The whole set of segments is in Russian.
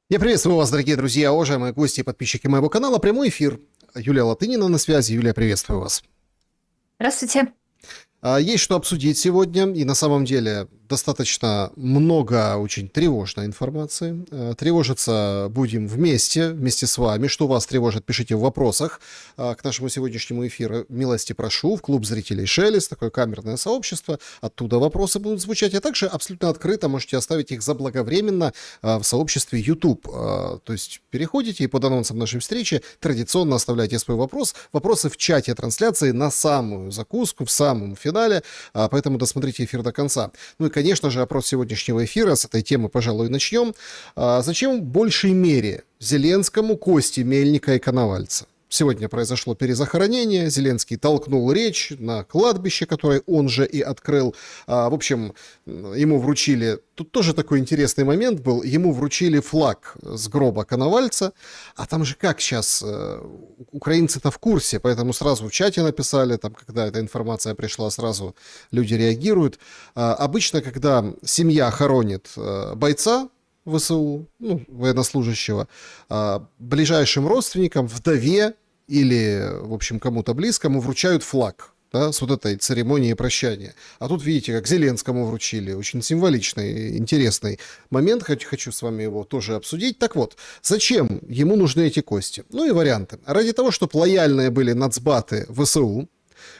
Я приветствую вас, дорогие друзья, уважаемые гости и подписчики моего канала. Прямой эфир. Юлия Латынина на связи. Юлия, приветствую вас. Здравствуйте. Есть что обсудить сегодня, и на самом деле достаточно много очень тревожной информации. Тревожиться будем вместе с вами. Что вас тревожит, пишите в вопросах к нашему сегодняшнему эфиру. Милости прошу в клуб зрителей «Шелест», такое камерное сообщество. Оттуда вопросы будут звучать, а также абсолютно открыто можете оставить их заблаговременно в сообществе YouTube. То есть переходите и под анонсом нашей встречи традиционно оставляйте свой вопрос. Вопросы в чате трансляции на самую закуску, в самом финале, поэтому досмотрите эфир до конца. Ну и, конечно же, опрос сегодняшнего эфира, с этой темы, пожалуй, начнем. Зачем в большей мере Зеленскому кости Мельника и Коновальца? Сегодня произошло перезахоронение, Зеленский толкнул речь на кладбище, которое он же и открыл. В общем, ему вручили, тут тоже такой интересный момент был, ему вручили флаг с гроба Коновальца, а там же как сейчас, украинцы-то в курсе, поэтому сразу в чате написали, там, когда эта информация пришла, сразу люди реагируют. Обычно, когда семья хоронит бойца, ВСУ, ну, военнослужащего, ближайшим родственникам, вдове или, в общем, кому-то близкому вручают флаг, да, с вот этой церемонией прощания. А тут, видите, как Зеленскому вручили. Очень символичный, интересный момент. Хочу с вами его тоже обсудить. Так вот, зачем ему нужны эти кости? Ну и варианты. Ради того, чтобы лояльные были нацбаты ВСУ.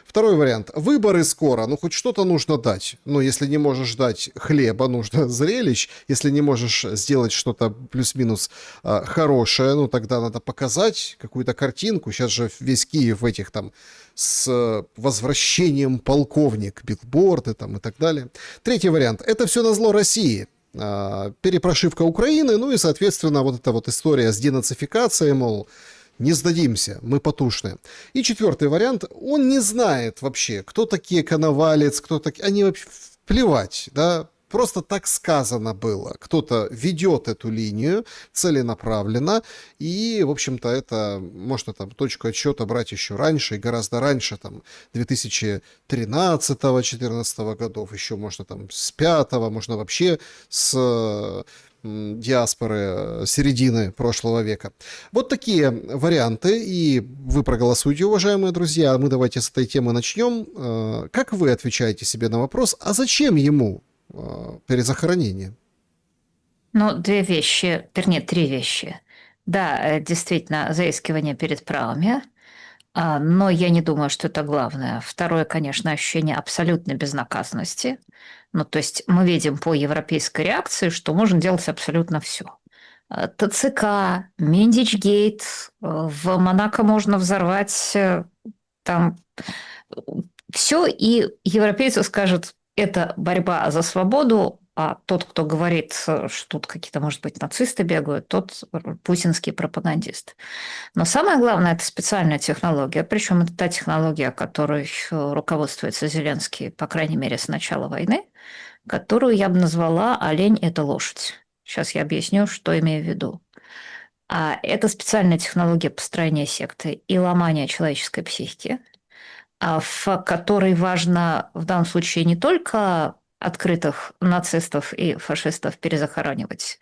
Второй вариант. Выборы скоро, ну хоть что-то нужно дать. Но если не можешь дать хлеба, нужно зрелищ. Если не можешь сделать что-то плюс-минус хорошее, ну тогда надо показать какую-то картинку. Сейчас же весь Киев в этих там с возвращением полковник, билборды там и так далее. Третий вариант. Это все назло России. Перепрошивка Украины, ну и, соответственно, вот эта вот история с денацификацией, мол, не сдадимся, мы потушные. И четвертый вариант, он не знает вообще, кто такие Коновалец, кто такие, они вообще плевать, да, просто так сказано было. Кто-то ведет эту линию целенаправленно, и, в общем-то, это можно там точку отсчета брать еще раньше, и гораздо раньше, там, 2013-2014 годов, еще можно там с 5-го, можно вообще с диаспоры середины прошлого века. Вот такие варианты, и вы проголосуйте, уважаемые друзья. Мы давайте с этой темы начнем. Как вы отвечаете себе на вопрос, а зачем ему перезахоронение? Ну, две вещи, вернее, три вещи. Да, действительно, заискивание перед правами, но я не думаю, что это главное. Второе, конечно, ощущение абсолютной безнаказанности. Ну, то есть мы видим по европейской реакции, что можно делать абсолютно все. ТЦК, Миндичгейт, в Монако можно взорвать там все, и европейцы скажут, это борьба за свободу, а тот, кто говорит, что тут какие-то, может быть, нацисты бегают, тот путинский пропагандист. Но самое главное – это специальная технология, причем это та технология, которой руководствуется Зеленский, по крайней мере, с начала войны, которую я бы назвала «олень – это лошадь». Сейчас я объясню, что имею в виду. Это специальная технология построения секты и ломания человеческой психики, в которой важно в данном случае не только открытых нацистов и фашистов перезахоранивать,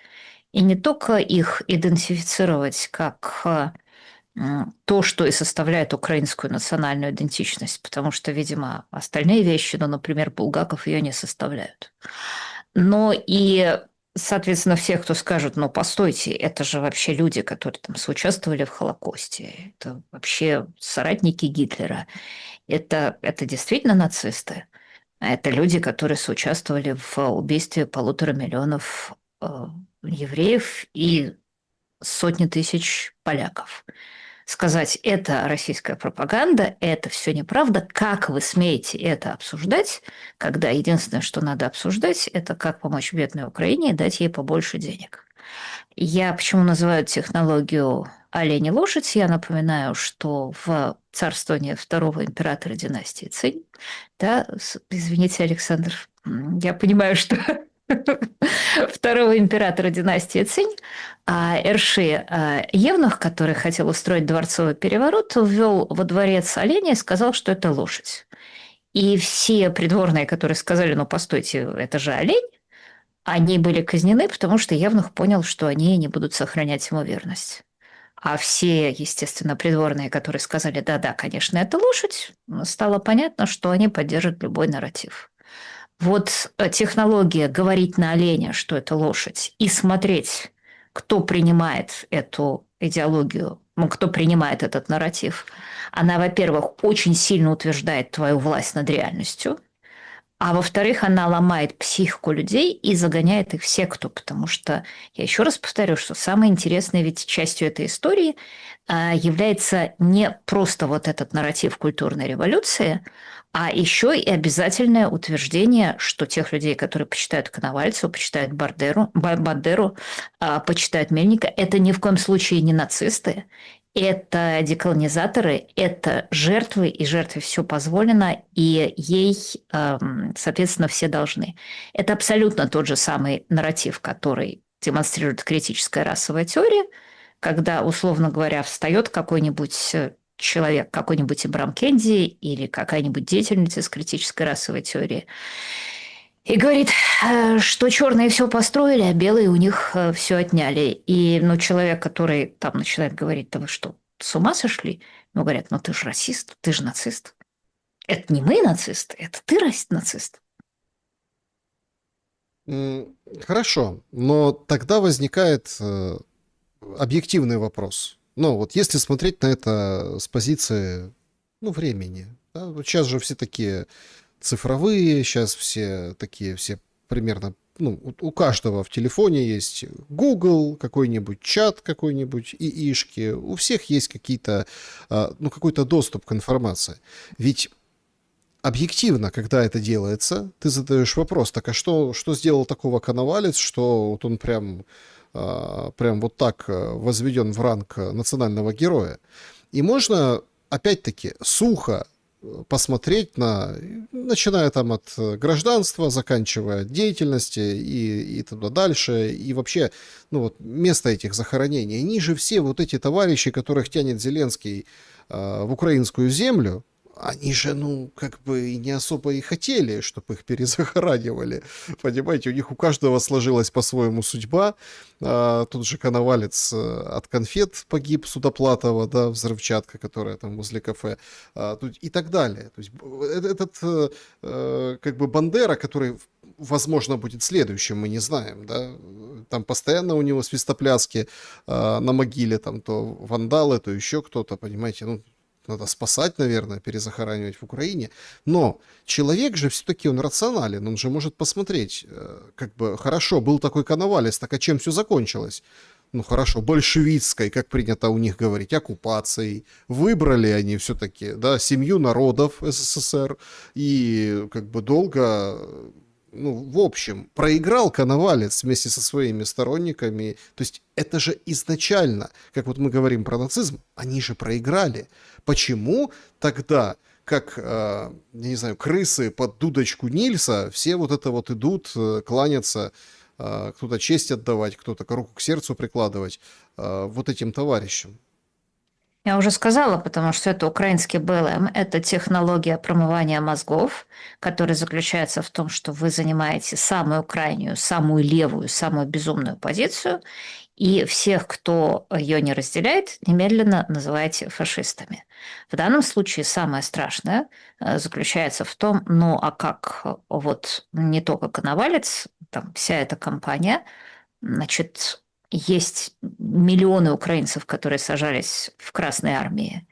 и не только их идентифицировать как то, что и составляет украинскую национальную идентичность, потому что, видимо, остальные вещи, ну, например, Булгаков ее не составляют. Но и, соответственно, всех, кто скажет, ну, постойте, это же вообще люди, которые там соучаствовали в Холокосте, это вообще соратники Гитлера, это действительно нацисты, это люди, которые соучаствовали в убийстве 1,5 миллиона евреев и сотни тысяч поляков. Сказать, это российская пропаганда, это все неправда, как вы смеете это обсуждать, когда единственное, что надо обсуждать, это как помочь бедной Украине и дать ей побольше денег. Я почему называю технологию олень и лошадь? Я напоминаю, что в царствовании второго императора династии Цинь, да, извините, Александр, я понимаю, что второго императора династии Цинь, Эрши Евнух, который хотел устроить дворцовый переворот, ввел во дворец оленя и сказал, что это лошадь. И все придворные, которые сказали, ну, постойте, это же олень, они были казнены, потому что Евнух понял, что они не будут сохранять ему верность. А все, естественно, придворные, которые сказали, да-да, конечно, это лошадь, стало понятно, что они поддержат любой нарратив. Вот технология говорить на оленя, что это лошадь, и смотреть, кто принимает эту идеологию, ну, кто принимает этот нарратив, она, во-первых, очень сильно утверждает твою власть над реальностью, а во-вторых, она ломает психику людей и загоняет их в секту, потому что, я еще раз повторю, что самой интересной ведь частью этой истории является не просто вот этот нарратив культурной революции, а еще и обязательное утверждение, что тех людей, которые почитают Коновальцева, почитают Бандеру, почитают Мельника, это ни в коем случае не нацисты, это деколонизаторы, это жертвы, и жертве все позволено, и ей, соответственно, все должны. Это абсолютно тот же самый нарратив, который демонстрирует критическая расовая теория, когда, условно говоря, встает какой-нибудь человек, какой-нибудь Ибрам Кенди или какая-нибудь деятельница из критической расовой теории и говорит, что черные все построили, а белые у них все отняли. И человек, который там начинает говорить, да вы что, с ума сошли? Ему говорят, ну ты же расист, ты же нацист. Это не мы нацисты, это ты нацист. Хорошо, но тогда возникает объективный вопрос. Ну, вот если смотреть на это с позиции, ну, времени. Да, вот сейчас же все такие цифровые, сейчас все такие, все примерно, ну, у каждого в телефоне есть Google, какой-нибудь чат какой-нибудь, ИИшки, у всех есть какие-то, ну, какой-то доступ к информации. Ведь объективно, когда это делается, ты задаешь вопрос, так а что сделал такого Коновалец, что вот он прям вот так возведен в ранг национального героя. И можно, опять-таки, сухо посмотреть на, начиная там от гражданства, заканчивая деятельности и туда дальше, и вообще, ну вот, место этих захоронений. Они же все вот эти товарищи, которых тянет Зеленский в украинскую землю, они же, ну, как бы и не особо и хотели, чтобы их перезахоранивали. Понимаете, у них у каждого сложилась по-своему судьба. Тут же Коновалец от конфет погиб, Судоплатова, да, взрывчатка, которая там возле кафе, и так далее. То есть этот как бы Бандера, который, возможно, будет следующим, мы не знаем, да, там постоянно у него свистопляски на могиле, там то вандалы, то еще кто-то, понимаете, ну, надо спасать, наверное, перезахоранивать в Украине. Но человек же все-таки он рационален, он же может посмотреть, как бы, хорошо, был такой Коновалец, так а чем все закончилось? Ну хорошо, большевистской, как принято у них говорить, оккупацией. Выбрали они все-таки, да, семью народов СССР и как бы долго, ну, в общем, проиграл Коновалец вместе со своими сторонниками. То есть это же изначально, как вот мы говорим про нацизм, они же проиграли. Почему тогда, как, я не знаю, крысы под дудочку Нильса, все вот это вот идут, кланяться, кто-то честь отдавать, кто-то руку к сердцу прикладывать вот этим товарищам? Я уже сказала, потому что это украинский БЛМ, это технология промывания мозгов, которая заключается в том, что вы занимаете самую крайнюю, самую левую, самую безумную позицию, и всех, кто ее не разделяет, немедленно называете фашистами. В данном случае самое страшное заключается в том, ну а как вот не только Коновалец, там вся эта компания, значит, есть миллионы украинцев, которые сажались в Красной армии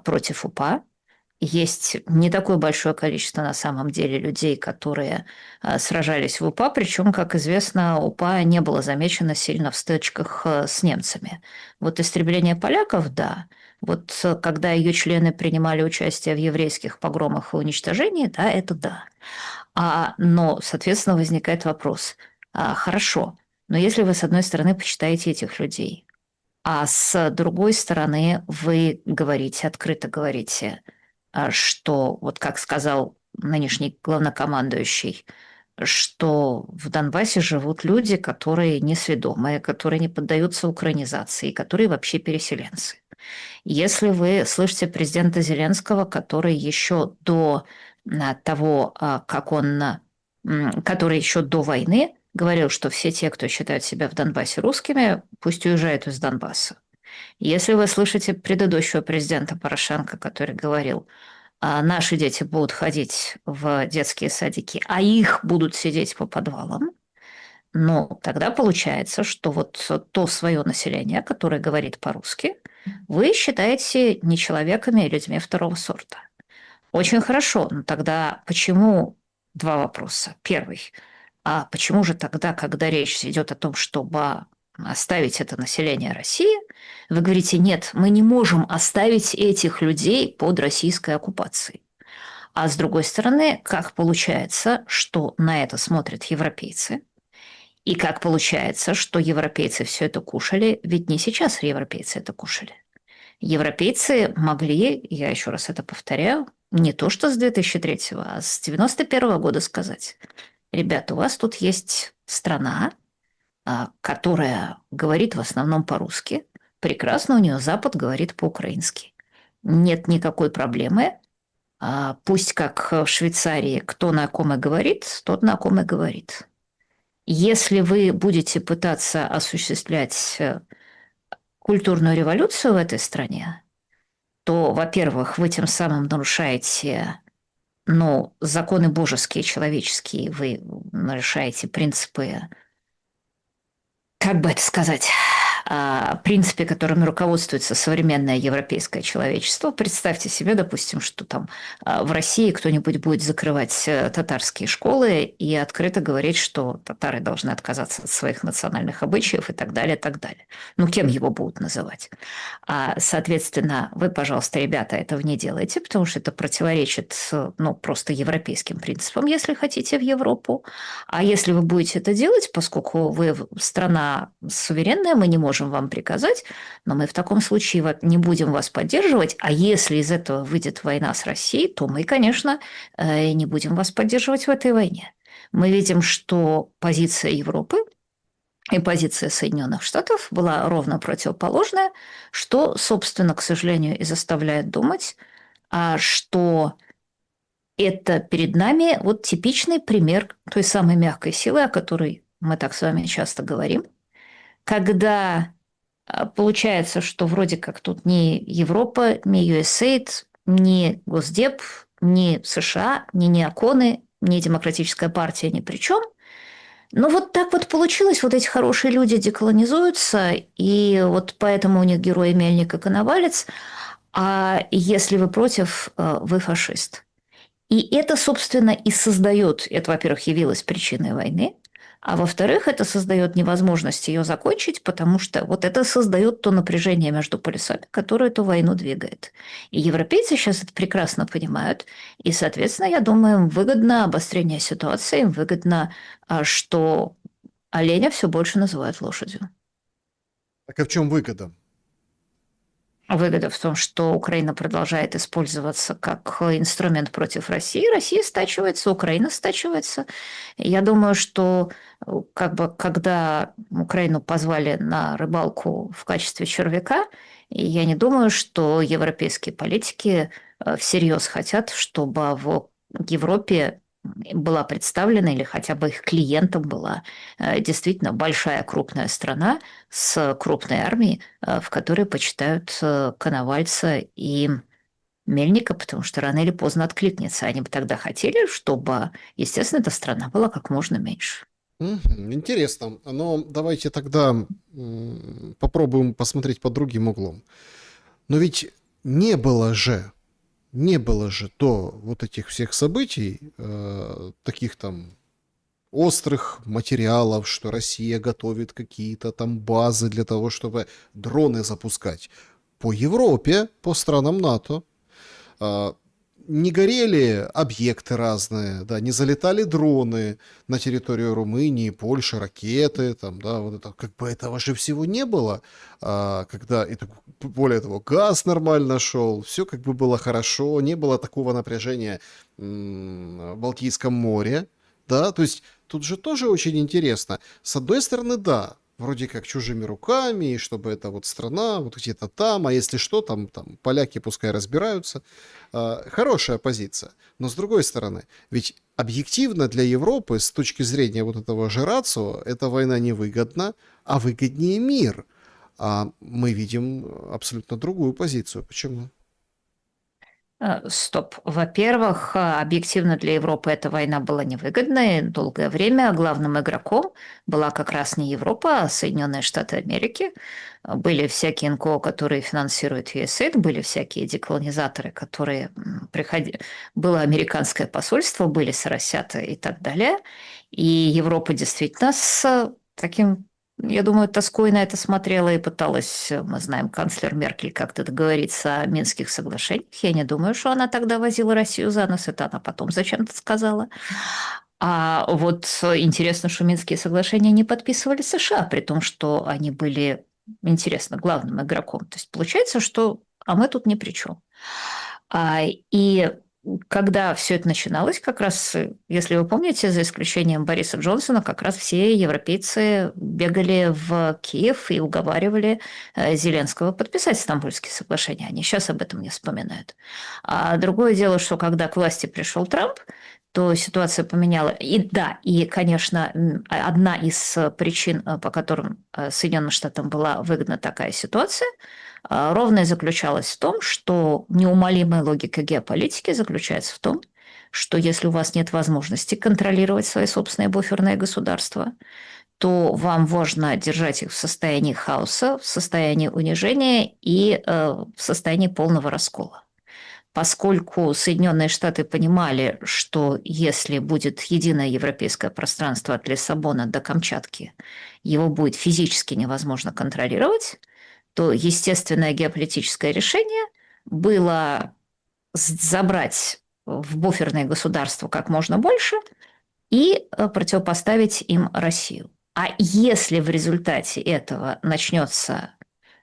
против УПА. Есть не такое большое количество на самом деле людей, которые сражались в УПА, причем, как известно, УПА не было замечено сильно в стычках с немцами. Вот истребление поляков, да. Вот когда ее члены принимали участие в еврейских погромах и уничтожении, да, это да. Но, соответственно, возникает вопрос. Хорошо, но если вы, с одной стороны, почитаете этих людей, а с другой стороны, вы говорите, открыто говорите, что, вот как сказал нынешний главнокомандующий, что в Донбассе живут люди, которые несведомые, которые не поддаются украинизации, которые вообще переселенцы. Если вы слышите президента Зеленского, который еще до того, как он, который еще до войны говорил, что все те, кто считают себя в Донбассе русскими, пусть уезжают из Донбасса. Если вы слышите предыдущего президента Порошенко, который говорил, наши дети будут ходить в детские садики, а их будут сидеть по подвалам, ну, тогда получается, что вот то свое население, которое говорит по-русски, вы считаете не человеками, а людьми второго сорта. Очень хорошо. Но тогда почему два вопроса? Первый. А почему же тогда, когда речь идет о том, чтобы оставить это население России, вы говорите, нет, мы не можем оставить этих людей под российской оккупацией. А с другой стороны, как получается, что на это смотрят европейцы, и как получается, что европейцы все это кушали, ведь не сейчас европейцы это кушали. Европейцы могли, я еще раз это повторяю, не то что с 2003, а с 91 года сказать, ребята, у вас тут есть страна, которая говорит в основном по-русски, прекрасно у нее Запад говорит по-украински. Нет никакой проблемы. Пусть как в Швейцарии кто на ком и говорит, тот на ком и говорит. Если вы будете пытаться осуществлять культурную революцию в этой стране, то, во-первых, вы тем самым нарушаете, ну, законы божеские, человеческие, вы нарушаете принципы, как бы это сказать, принципе, которыми руководствуется современное европейское человечество. Представьте себе, допустим, что там в России кто-нибудь будет закрывать татарские школы и открыто говорить, что татары должны отказаться от своих национальных обычаев и так далее, и так далее. Ну, кем его будут называть? Соответственно, вы, пожалуйста, ребята, этого не делайте, потому что это противоречит, ну, просто европейским принципам, если хотите в Европу. А если вы будете это делать, поскольку вы страна суверенная, мы не можем вам приказать, но мы в таком случае не будем вас поддерживать, а если из этого выйдет война с Россией, то мы, конечно, не будем вас поддерживать в этой войне. Мы видим, что позиция Европы и позиция Соединенных Штатов была ровно противоположная, что, собственно, к сожалению, и заставляет думать, что это перед нами вот типичный пример той самой мягкой силы, о которой мы так с вами часто говорим, когда получается, что вроде как тут ни Европа, ни USAID, ни Госдеп, ни США, ни неоконы, ни Демократическая партия ни при чем. Но вот так вот получилось, вот эти хорошие люди деколонизуются, и вот поэтому у них герои Мельник и Коновалец, а если вы против, вы фашист. И это, собственно, и создает, это, во-первых, явилось причиной войны, а во-вторых, это создает невозможность ее закончить, потому что вот это создает то напряжение между полюсами, которое эту войну двигает. И европейцы сейчас это прекрасно понимают, и, соответственно, я думаю, им выгодно обострение ситуации, им выгодно, что оленя все больше называют лошадью. Так а в чем выгода? Выгода в том, что Украина продолжает использоваться как инструмент против России. Россия стачивается, Украина стачивается. Я думаю, что как бы, когда Украину позвали на рыбалку в качестве червяка, я не думаю, что европейские политики всерьез хотят, чтобы в Европе была представлена или хотя бы их клиентом была действительно большая крупная страна с крупной армией, в которой почитают Коновальца и Мельника, потому что рано или поздно откликнется. Они бы тогда хотели, чтобы, естественно, эта страна была как можно меньше. Интересно. Но давайте тогда попробуем посмотреть под другим углом. Но ведь не было же до вот этих всех событий таких там острых материалов, что Россия готовит какие-то там базы для того, чтобы дроны запускать по Европе, по странам НАТО. Не горели объекты разные, да, не залетали дроны на территорию Румынии, Польши, ракеты, там, да, вот это, как бы этого же всего не было, когда, это, более того, газ нормально шел, все как бы было хорошо, не было такого напряжения в Балтийском море, да, то есть тут же тоже очень интересно. С одной стороны, да, вроде как чужими руками, и чтобы эта вот страна вот где-то там, а если что, там поляки пускай разбираются. Хорошая позиция. Но с другой стороны, ведь объективно для Европы с точки зрения вот этого же рацио эта война невыгодна, а выгоднее мир. А мы видим абсолютно другую позицию. Почему? Стоп. Во-первых, объективно для Европы эта война была невыгодна, и долгое время главным игроком была как раз не Европа, а Соединенные Штаты Америки. Были всякие НКО, которые финансируют USAID, были всякие деколонизаторы, которые приходили. Было американское посольство, были соросята и так далее. И Европа действительно с таким, я думаю, тоской на это смотрела и пыталась, мы знаем, канцлер Меркель как-то договориться о Минских соглашениях. Я не думаю, что она тогда возила Россию за нос, это она потом зачем-то сказала. А вот интересно, что Минские соглашения не подписывали США, при том, что они были, интересно, главным игроком. То есть получается, что а мы тут ни при чем. И когда все это начиналось, как раз, если вы помните, за исключением Бориса Джонсона, как раз все европейцы бегали в Киев и уговаривали Зеленского подписать Стамбульские соглашения. Они сейчас об этом не вспоминают. А другое дело, что когда к власти пришел Трамп, то ситуация поменяла. И да, и, конечно, одна из причин, по которым Соединенным Штатам была выгодна такая ситуация, ровно и заключалась в том, что неумолимая логика геополитики заключается в том, что если у вас нет возможности контролировать свои собственные буферные государства, то вам важно держать их в состоянии хаоса, в состоянии унижения и в состоянии полного раскола. Поскольку Соединенные Штаты понимали, что если будет единое европейское пространство от Лиссабона до Камчатки, его будет физически невозможно контролировать, то естественное геополитическое решение было забрать в буферные государства как можно больше и противопоставить им Россию. А если в результате этого начнется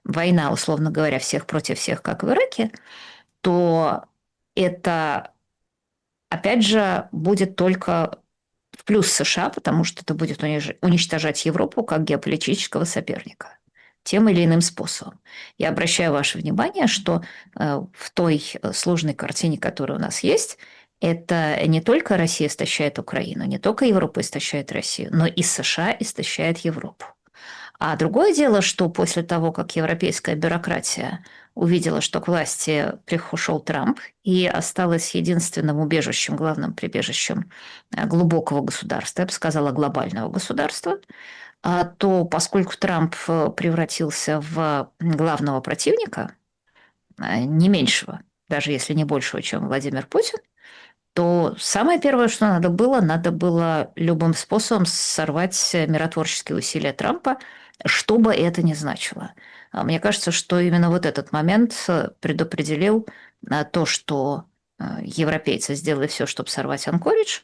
война, условно говоря, всех против всех, как в Ираке, то это, опять же, будет только в плюс США, потому что это будет уничтожать Европу как геополитического соперника тем или иным способом. Я обращаю ваше внимание, что в той сложной картине, которая у нас есть, это не только Россия истощает Украину, не только Европа истощает Россию, но и США истощает Европу. А другое дело, что после того, как европейская бюрократия увидела, что к власти пришел Трамп и осталась единственным убежищем, главным прибежищем глубокого государства, я бы сказала, глобального государства, то поскольку Трамп превратился в главного противника, не меньшего, даже если не большего, чем Владимир Путин, то самое первое, что надо было любым способом сорвать миротворческие усилия Трампа, что бы это ни значило. Мне кажется, что именно вот этот момент предопределил то, что европейцы сделали все, чтобы сорвать Анкоридж,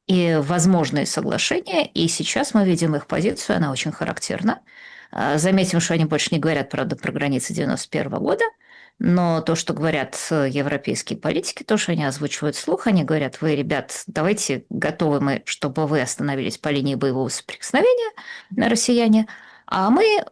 и возможные соглашения, и сейчас мы видим их позицию, она очень характерна. Заметим, что они больше не говорят, правда, про границы 91 года, но то, что говорят европейские политики, то, что они озвучивают вслух, они говорят: вы, ребят, давайте готовы мы, чтобы вы остановились по линии боевого соприкосновения, россияне, а мы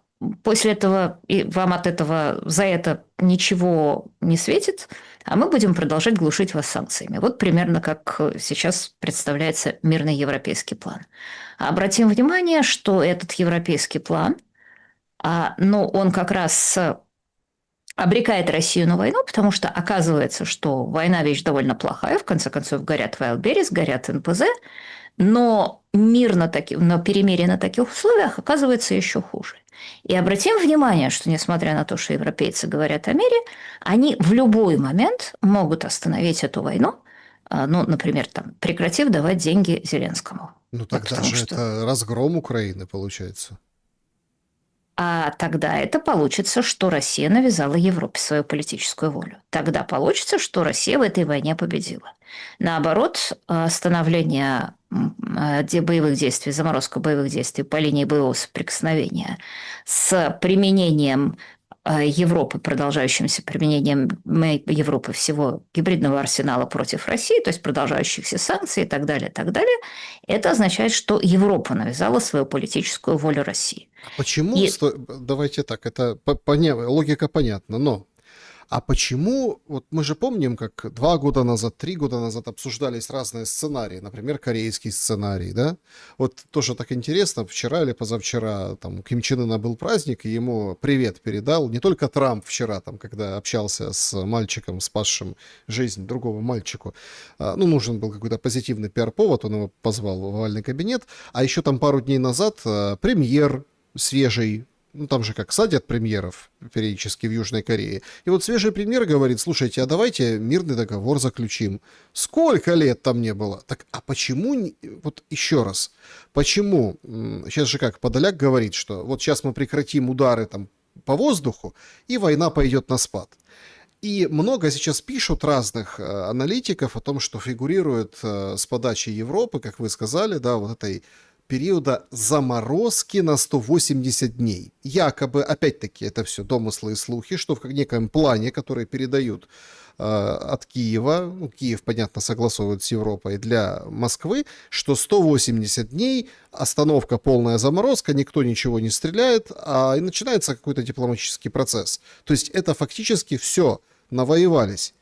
после этого, и вам от этого за это ничего не светит, а мы будем продолжать глушить вас санкциями. Вот примерно как сейчас представляется мирный европейский план. Обратим внимание, что этот европейский план, ну, он как раз обрекает Россию на войну, потому что оказывается, что война вещь довольно плохая, в конце концов горят Wildberries, горят НПЗ, но мир на перемирие на таких условиях оказывается еще хуже. И обратим внимание, что несмотря на то, что европейцы говорят о мире, они в любой момент могут остановить эту войну, ну, например, там, прекратив давать деньги Зеленскому. Ну тогда же это разгром Украины получается. А тогда это получится, что Россия навязала Европе свою политическую волю. Тогда получится, что Россия в этой войне победила. Наоборот, остановление боевых действий, заморозка боевых действий по линии боевого соприкосновения с применением Европы, продолжающимся применением Европы всего гибридного арсенала против России, то есть продолжающихся санкций и так далее, это означает, что Европа навязала свою политическую волю России. А почему, И давайте так, это логика понятна, но а почему, вот мы же помним, как 2 года назад, 3 года назад обсуждались разные сценарии, например, корейский сценарий, да? Вот тоже так интересно, вчера или позавчера там у Ким Чен Ына был праздник, и ему привет передал не только Трамп вчера, там, когда общался с мальчиком, спасшим жизнь другого мальчику, ну, нужен был какой-то позитивный пиар-повод, он его позвал в овальный кабинет, а еще там пару дней назад премьер свежий, ну, там же как садят премьеров периодически в Южной Корее. И вот свежий премьер говорит, слушайте, а давайте мирный договор заключим. Сколько лет там не было? Так, а почему, вот еще раз, почему, сейчас же как, Подоляк говорит, что вот сейчас мы прекратим удары там по воздуху, и война пойдет на спад. И много сейчас пишут разных аналитиков о том, что фигурирует с подачи Европы, как вы сказали, да, вот этой периода заморозки на 180 дней. Якобы, опять-таки, это все домыслы и слухи, что в неком плане, который передают от Киева, ну, Киев, понятно, согласовывает с Европой для Москвы, что 180 дней, остановка, полная заморозка, никто ничего не стреляет, и начинается какой-то дипломатический процесс. То есть это фактически все, навоевались.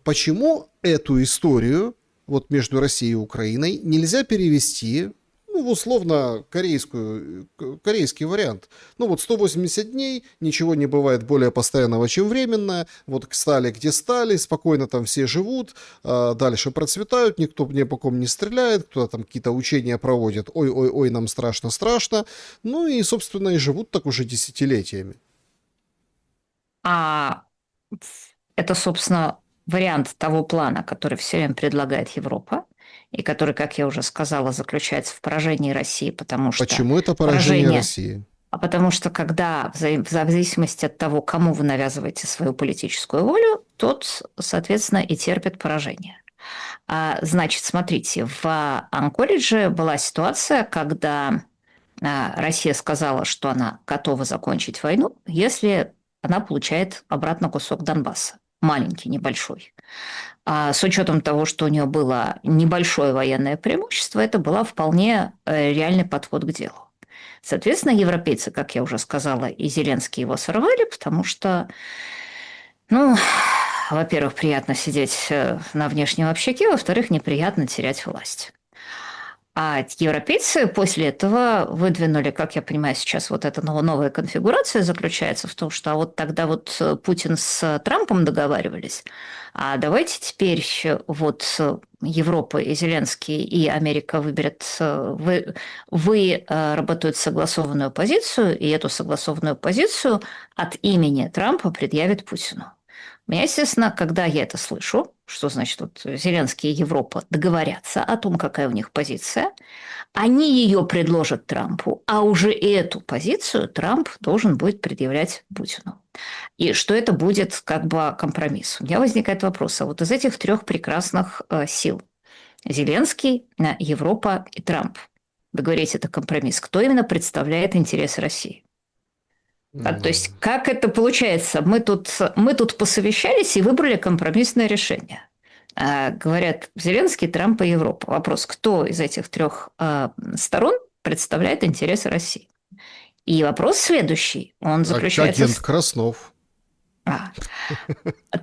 Почему эту историю вот между Россией и Украиной нельзя перевести, ну, в условно корейский вариант? Ну, вот 180 дней, ничего не бывает более постоянного, чем временное. Вот стали, где стали, спокойно там все живут, дальше процветают, никто ни по ком не стреляет, кто там какие-то учения проводит, ой-ой-ой, нам страшно-страшно. Ну и, собственно, и живут так уже десятилетиями. а, это, собственно, вариант того плана, который все время предлагает Европа, и который, как я уже сказала, заключается в поражении России, потому что Почему это поражение поражение России? потому что когда в зависимости от того, кому вы навязываете свою политическую волю, тот, соответственно, и терпит поражение. Значит, смотрите, в Анкоридже была ситуация, когда Россия сказала, что она готова закончить войну, если она получает обратно кусок Донбасса. Маленький, небольшой. С учетом того, что у нее было небольшое военное преимущество, это был вполне реальный подход к делу. Соответственно, европейцы, как я уже сказала, и Зеленский его сорвали, потому что, ну, во-первых, приятно сидеть на внешнем общаке, во-вторых, неприятно терять власть. А европейцы после этого выдвинули, как я понимаю, сейчас вот эта новая конфигурация заключается в том, что вот тогда вот Путин с Трампом договаривались, а давайте теперь вот Европа и Зеленский и Америка выберут, вы работают согласованную позицию, и эту согласованную позицию от имени Трампа предъявит Путину. Меня, естественно, когда я это слышу, что значит вот Зеленский и Европа договорятся о том, какая у них позиция, они ее предложат Трампу, а уже эту позицию Трамп должен будет предъявлять Путину. И что это будет как бы компромисс. У меня возникает вопрос, а вот из этих трех прекрасных сил Зеленский, Европа и Трамп, вы говорите, это компромисс, кто именно представляет интересы России? То есть как это получается? Мы тут посовещались и выбрали компромиссное решение. Говорят Зеленский, Трамп и Европа. Вопрос, кто из этих трех сторон представляет интересы России? И вопрос следующий. Он заключается... Агент Краснов.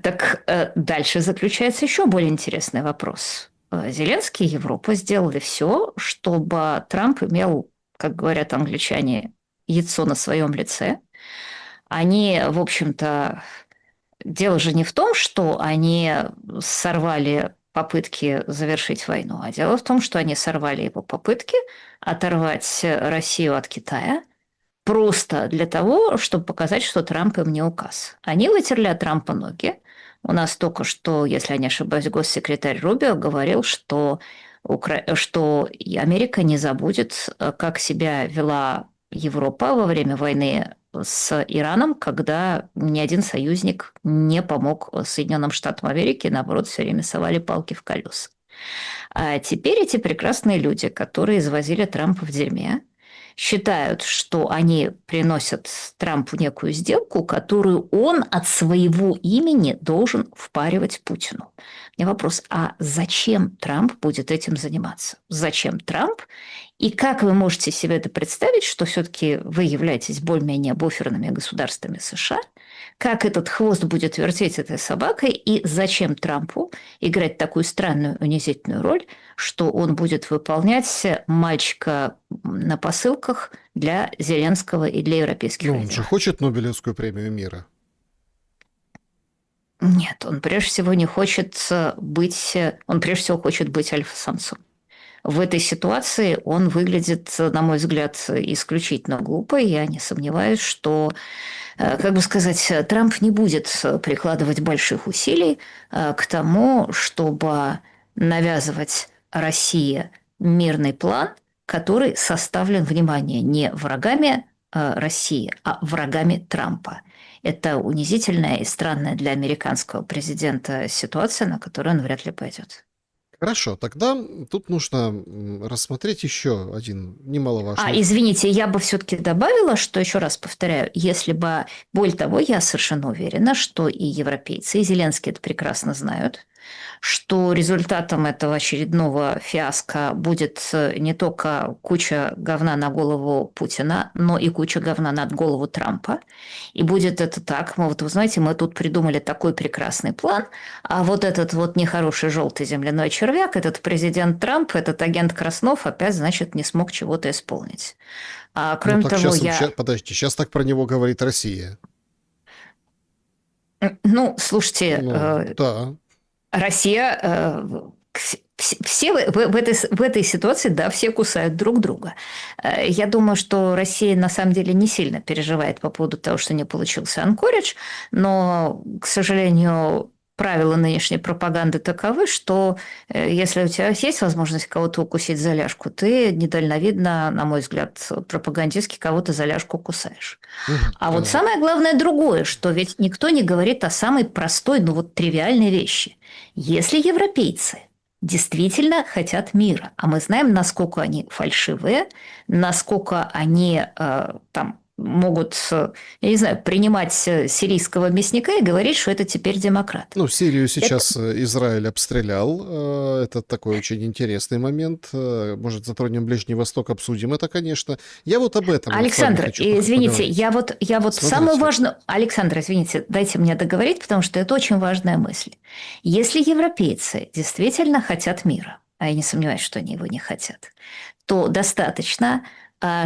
Так дальше заключается еще более интересный вопрос. Зеленский и Европа сделали все, чтобы Трамп имел, как говорят англичане, яйцо на своем лице. Они, в общем-то, дело же не в том, что они сорвали попытки завершить войну, а дело в том, что они сорвали его попытки оторвать Россию от Китая просто для того, чтобы показать, что Трамп им не указ. Они вытерли от Трампа ноги. У нас только что, если я не ошибаюсь, госсекретарь Рубио говорил, что Америка не забудет, как себя вела Европа во время войны с Ираном, когда ни один союзник не помог Соединенным Штатам Америки, наоборот, все время совали палки в колеса. А теперь эти прекрасные люди, которые извозили Трампа в дерьме, считают, что они приносят Трампу некую сделку, которую он от своего имени должен впаривать Путину. У меня вопрос, а зачем Трамп будет этим заниматься? Зачем Трамп? И как вы можете себе это представить, что все-таки вы являетесь более-менее буферными государствами США? Как этот хвост будет вертеть этой собакой? И зачем Трампу играть такую странную унизительную роль, что он будет выполнять мальчика на посылках для Зеленского и для европейских Ну, он же лидеров? хочет Нобелевскую премию мира. Нет, он прежде всего не хочет быть, он прежде всего хочет быть альфа-самцом. В этой ситуации он выглядит, на мой взгляд, исключительно глупо. Я не сомневаюсь, что, как бы сказать, Трамп не будет прикладывать больших усилий к тому, чтобы навязывать России мирный план, который составлен, внимание, не врагами России, а врагами Трампа. Это унизительная и странная для американского президента ситуация, на которую он вряд ли пойдет. Хорошо, тогда тут нужно рассмотреть еще один немаловажный. Извините, я бы все-таки добавила, что, еще раз повторяю, если бы, более того, я совершенно уверена, что и европейцы, и Зеленский это прекрасно знают, что результатом этого очередного фиаско будет не только куча говна на голову Путина, но и куча говна на голову Трампа. И будет это так, мы вот, вы знаете, мы тут придумали такой прекрасный план, а вот этот вот нехороший желтый земляной червяк, этот президент Трамп, этот агент Краснов опять, значит, не смог чего-то исполнить. Ну Кроме так того, сейчас, подождите, сейчас так про него говорит Россия. Ну, слушайте, Ну, да. Россия, все в этой ситуации, да, все кусают друг друга. Я думаю, что Россия на самом деле не сильно переживает по поводу того, что не получился Анкоридж, но, к сожалению, правила нынешней пропаганды таковы, что если у тебя есть возможность кого-то укусить за ляжку, ты недальновидно, на мой взгляд, пропагандистски кого-то за ляжку кусаешь. А вот Так. самое главное другое, что ведь никто не говорит о самой простой, ну вот тривиальной вещи. Если европейцы действительно хотят мира, а мы знаем, насколько они фальшивые, насколько они там могут, я не знаю, принимать сирийского мясника и говорить, что это теперь демократ. Ну, Сирию Это сейчас Израиль обстрелял. Это такой очень интересный момент. Может, затронем Ближний Восток, обсудим это, конечно. Я вот об этом вот с вами Александр, хочу извините, поговорить. я вот самую Смотрите. важную... Александр, извините, дайте мне договорить, потому что это очень важная мысль. Если европейцы действительно хотят мира, а я не сомневаюсь, что они его не хотят, то достаточно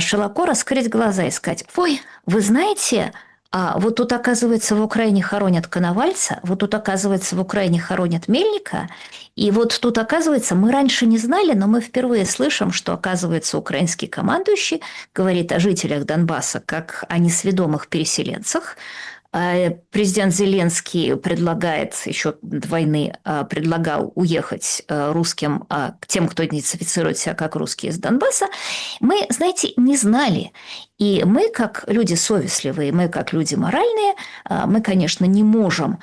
широко раскрыть глаза и сказать: ой, вы знаете, вот тут, оказывается, в Украине хоронят Коновальца, вот тут, оказывается, в Украине хоронят Мельника, и вот тут, оказывается, мы раньше не знали, но мы впервые слышим, что, оказывается, украинский командующий говорит о жителях Донбасса как о несведомых переселенцах. Президент Зеленский предлагает, еще до войны предлагал уехать русским, к тем, кто идентифицирует себя как русские из Донбасса. Мы, знаете, не знали. И мы, как люди совестливые, мы, как люди моральные, мы, конечно, не можем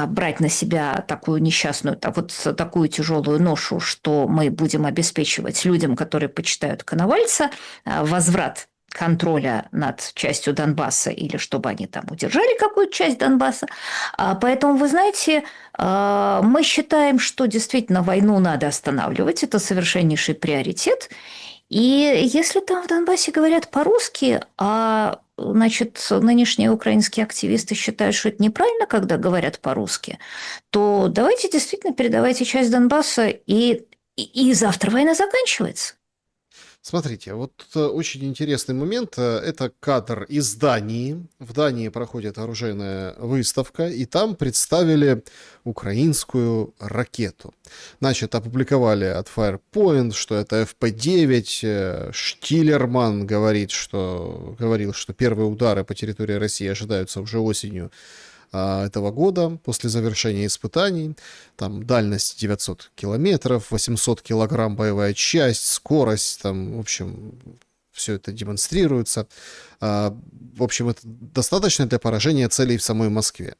брать на себя такую несчастную, такую тяжелую ношу, что мы будем обеспечивать людям, которые почитают Коновальца, возврат контроля над частью Донбасса или чтобы они там удержали какую-то часть Донбасса. Поэтому, вы знаете, мы считаем, что действительно войну надо останавливать. Это совершеннейший приоритет. И если там в Донбассе говорят по-русски, значит, нынешние украинские активисты считают, что это неправильно, когда говорят по-русски, то давайте действительно передавайте часть Донбасса, и завтра война заканчивается. Смотрите, вот очень интересный момент. Это кадр из Дании. В Дании проходит оружейная выставка, и там представили украинскую ракету. Значит, опубликовали от Firepoint, что это FP9. Штилерман говорил, что первые удары по территории России ожидаются уже осенью этого года, после завершения испытаний. Там дальность 900 километров, 800 килограмм боевая часть, скорость, там, в общем, все это демонстрируется. В общем, это достаточно для поражения целей в самой Москве.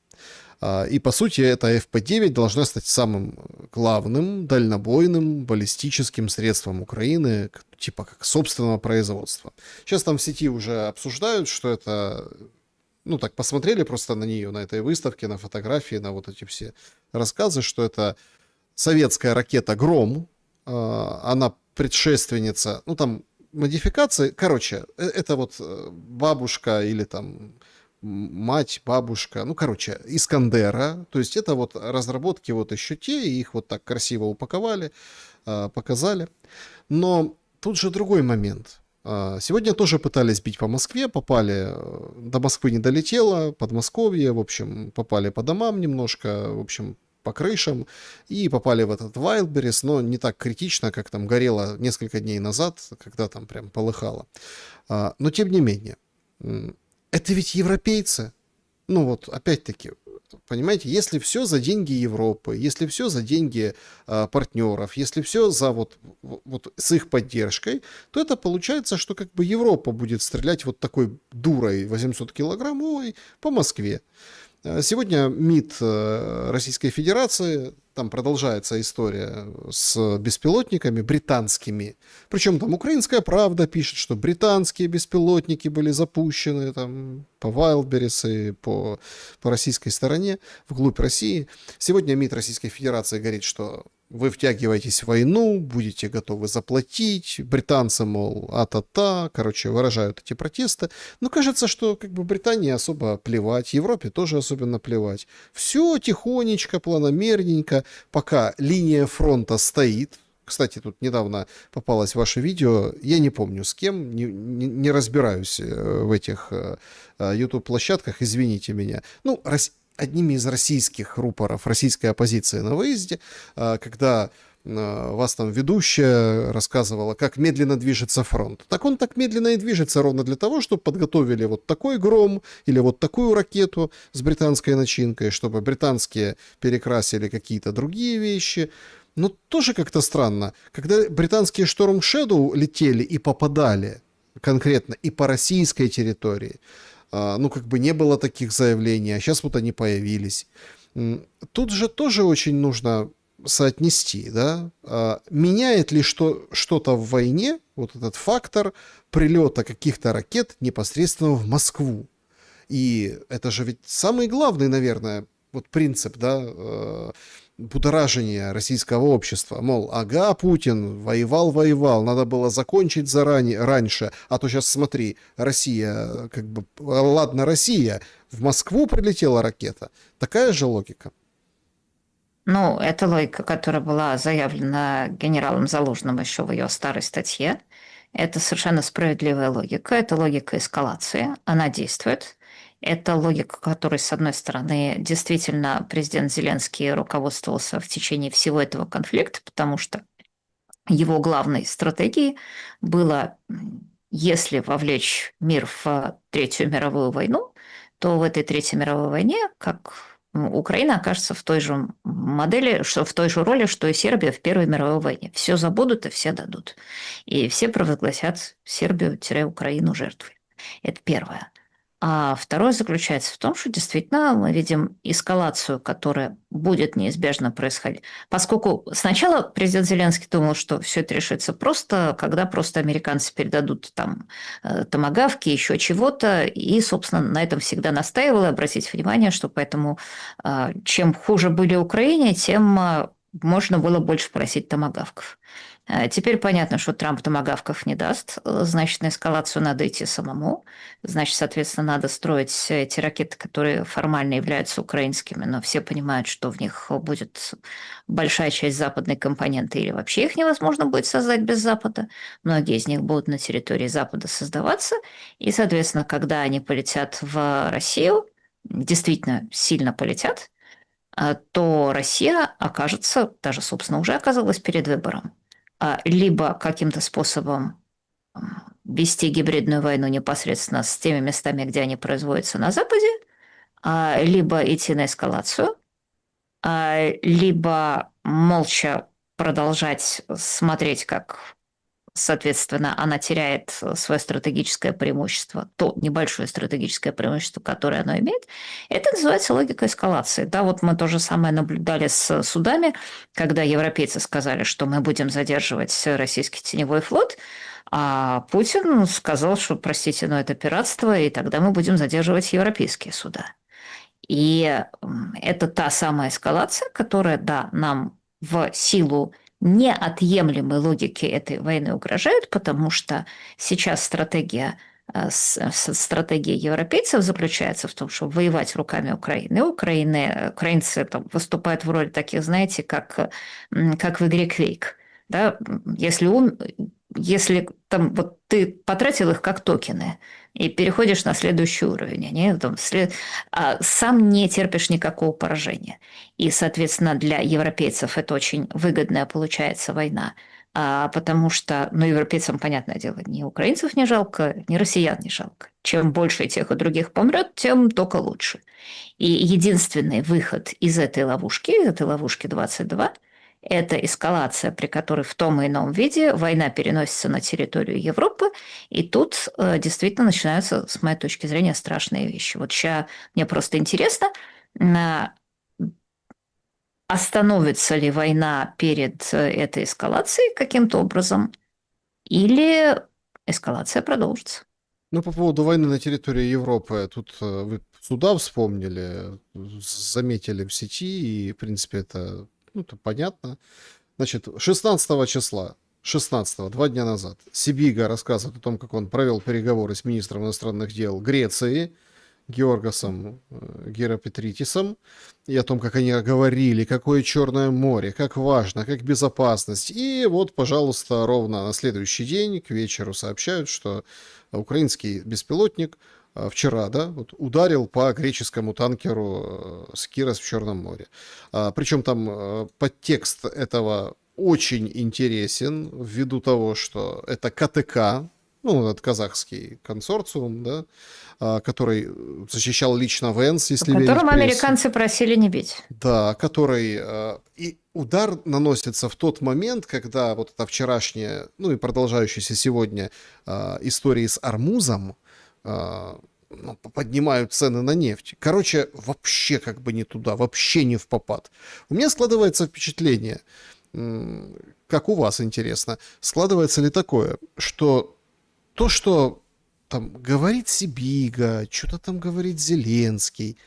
И, по сути, эта FP-9 должна стать самым главным дальнобойным баллистическим средством Украины, типа как собственного производства. Сейчас там в сети уже обсуждают, что это... Ну, так посмотрели просто на нее, на этой выставке, на фотографии, на вот эти все рассказы, что это советская ракета «Гром», она предшественница, ну, там модификации, короче, это вот бабушка или там мать, бабушка, ну, короче, Искандера, то есть это вот разработки вот еще те, и их вот так красиво упаковали, показали. Но тут же другой момент. Сегодня тоже пытались бить по Москве, попали, до Москвы не долетело, Подмосковье, в общем, попали по домам немножко, в общем, по крышам, и попали в этот Вайлдберрис, но не так критично, как там горело несколько дней назад, когда там прям полыхало. Но тем не менее, это ведь европейцы. Ну вот, опять-таки, понимаете, если все за деньги Европы, если все за деньги партнеров, если все за вот с их поддержкой, то это получается, что как бы Европа будет стрелять вот такой дурой 800-килограммовой по Москве. Сегодня МИД Российской Федерации, там продолжается история с беспилотниками британскими. Причем там «Украинская правда» пишет, что британские беспилотники были запущены там по Вайлдберрис и по российской стороне, вглубь России. Сегодня МИД Российской Федерации говорит, что вы втягиваетесь в войну, будете готовы заплатить. Британцы, мол, а-та-та, короче, выражают эти протесты. Но кажется, что как бы Британии особо плевать, Европе тоже особенно плевать. Все тихонечко, планомерненько, пока линия фронта стоит. Кстати, тут недавно попалось ваше видео, я не помню с кем, не разбираюсь в этих YouTube-площадках, извините меня. Ну, одними из российских рупоров российской оппозиции на выезде, когда вас там ведущая рассказывала, как медленно движется фронт. Так он так медленно и движется ровно для того, чтобы подготовили вот такой «Гром» или вот такую ракету с британской начинкой, чтобы британские перекрасили какие-то другие вещи. Но тоже как-то странно. Когда британские «Шторм Шэдоу» летели и попадали конкретно и по российской территории, ну, как бы не было таких заявлений, а сейчас вот они появились. Тут же тоже очень нужно соотнести, да, меняет ли что-то в войне, вот этот фактор прилета каких-то ракет непосредственно в Москву. И это же ведь самый главный, наверное, вот принцип, да, будоражение российского общества. Мол, ага, Путин воевал, надо было закончить раньше, а то сейчас смотри, Россия, как бы, ладно, Россия, в Москву прилетела ракета. Такая же логика. Ну, это логика, которая была заявлена генералом Залужным еще в ее старой статье. Это совершенно справедливая логика. Это логика эскалации. Она действует. Это логика, которой, с одной стороны, действительно президент Зеленский руководствовался в течение всего этого конфликта, потому что его главной стратегией было, если вовлечь мир в Третью мировую войну, то в этой Третьей мировой войне, как Украина окажется в той же модели, что в той же роли, что и Сербия в Первой мировой войне. Все забудут и все дадут. И все провозгласят Сербию-Украину жертвой. Это первое. А второе заключается в том, что действительно мы видим эскалацию, которая будет неизбежно происходить. Поскольку сначала президент Зеленский думал, что все это решится просто, когда просто американцы передадут там томагавки, еще чего-то, и, собственно, на этом всегда настаивал. И обратите внимание, что поэтому чем хуже были Украине, тем можно было больше просить томагавков. Теперь понятно, что Трамп томагавков не даст. Значит, на эскалацию надо идти самому. Значит, соответственно, надо строить эти ракеты, которые формально являются украинскими, но все понимают, что в них будет большая часть западной компоненты или вообще их невозможно будет создать без Запада. Многие из них будут на территории Запада создаваться. И, соответственно, когда они полетят в Россию, действительно сильно полетят, то Россия окажется, даже, собственно, уже оказалась перед выбором. Либо каким-то способом вести гибридную войну непосредственно с теми местами, где они производятся на Западе, либо идти на эскалацию, либо молча продолжать смотреть, как соответственно, она теряет свое стратегическое преимущество, то небольшое стратегическое преимущество, которое оно имеет, это называется логика эскалации. Да, вот мы то же самое наблюдали с судами, когда европейцы сказали, что мы будем задерживать российский теневой флот, а Путин сказал, что, простите, но это пиратство, и тогда мы будем задерживать европейские суда. И это та самая эскалация, которая, да, нам в силу неотъемлемой логики этой войны угрожает, потому что сейчас стратегия европейцев заключается в том, чтобы воевать руками Украины. Украинцы там, выступают в роли таких, знаете, как в игре Quake. Да? Если там, вот ты потратил их как токены и переходишь на следующий уровень, сам не терпишь никакого поражения. И, соответственно, для европейцев это очень выгодная получается война, потому что, ну, европейцам, понятное дело, ни украинцев не жалко, ни россиян не жалко. Чем больше тех и других помрет, тем только лучше. И единственный выход из этой ловушки 22, это эскалация, при которой в том и ином виде война переносится на территорию Европы, и тут действительно начинаются, с моей точки зрения, страшные вещи. Вот сейчас мне просто интересно, остановится ли война перед этой эскалацией каким-то образом, или эскалация продолжится. Ну, по поводу войны на территории Европы, тут вы суда вспомнили, заметили в сети, и, в принципе, это, ну, это понятно. Значит, 16 числа, 16 2 дня назад, Сибига рассказывает о том, как он провел переговоры с министром иностранных дел Греции, Георгосом Геропетритисом, и о том, как они говорили, какое Черное море, как важно, как безопасность. И вот, пожалуйста, ровно на следующий день к вечеру сообщают, что украинский беспилотник вчера, да, вот, ударил по греческому танкеру Скирос в Черном море. Причем там подтекст этого очень интересен, ввиду того, что это КТК, ну, этот казахский консорциум, да, который защищал лично Венс, если верить Которым прессе. американцы просили не бить. Да, который... И удар наносится в тот момент, когда вот это вчерашнее, ну и продолжающаяся сегодня истории с Армузом поднимают цены на нефть. Короче, вообще как бы не туда, вообще не в попад. У меня складывается впечатление, как у вас, интересно, складывается ли такое, что то, что там говорит Сибига, что-то там говорит Зеленский,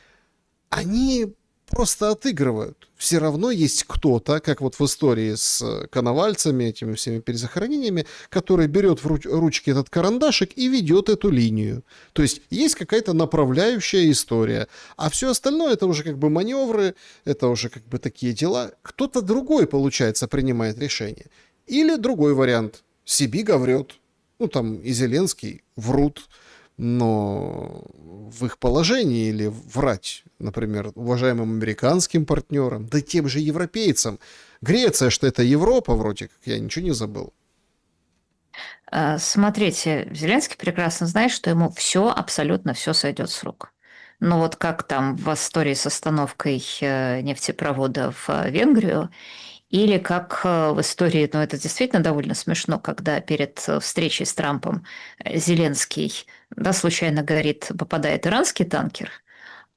они просто отыгрывают. Все равно есть кто-то, как вот в истории с коновальцами, этими всеми перезахоронениями, который берет в ручки этот карандашик и ведет эту линию. То есть есть какая-то направляющая история, а все остальное это уже как бы маневры, это уже как бы такие дела. Кто-то другой, получается, принимает решение. Или другой вариант. Сибига врет. Ну, там и Зеленский врут, но в их положении или врать, например, уважаемым американским партнерам, да тем же европейцам. Греция, что это Европа вроде как, я ничего не забыл. Смотрите, Зеленский прекрасно знает, что ему все, абсолютно все сойдет с рук. Но вот как там в истории с остановкой нефтепровода в Венгрию, или как в истории, ну это действительно довольно смешно, когда перед встречей с Трампом Зеленский, да, случайно говорит, попадает иранский танкер,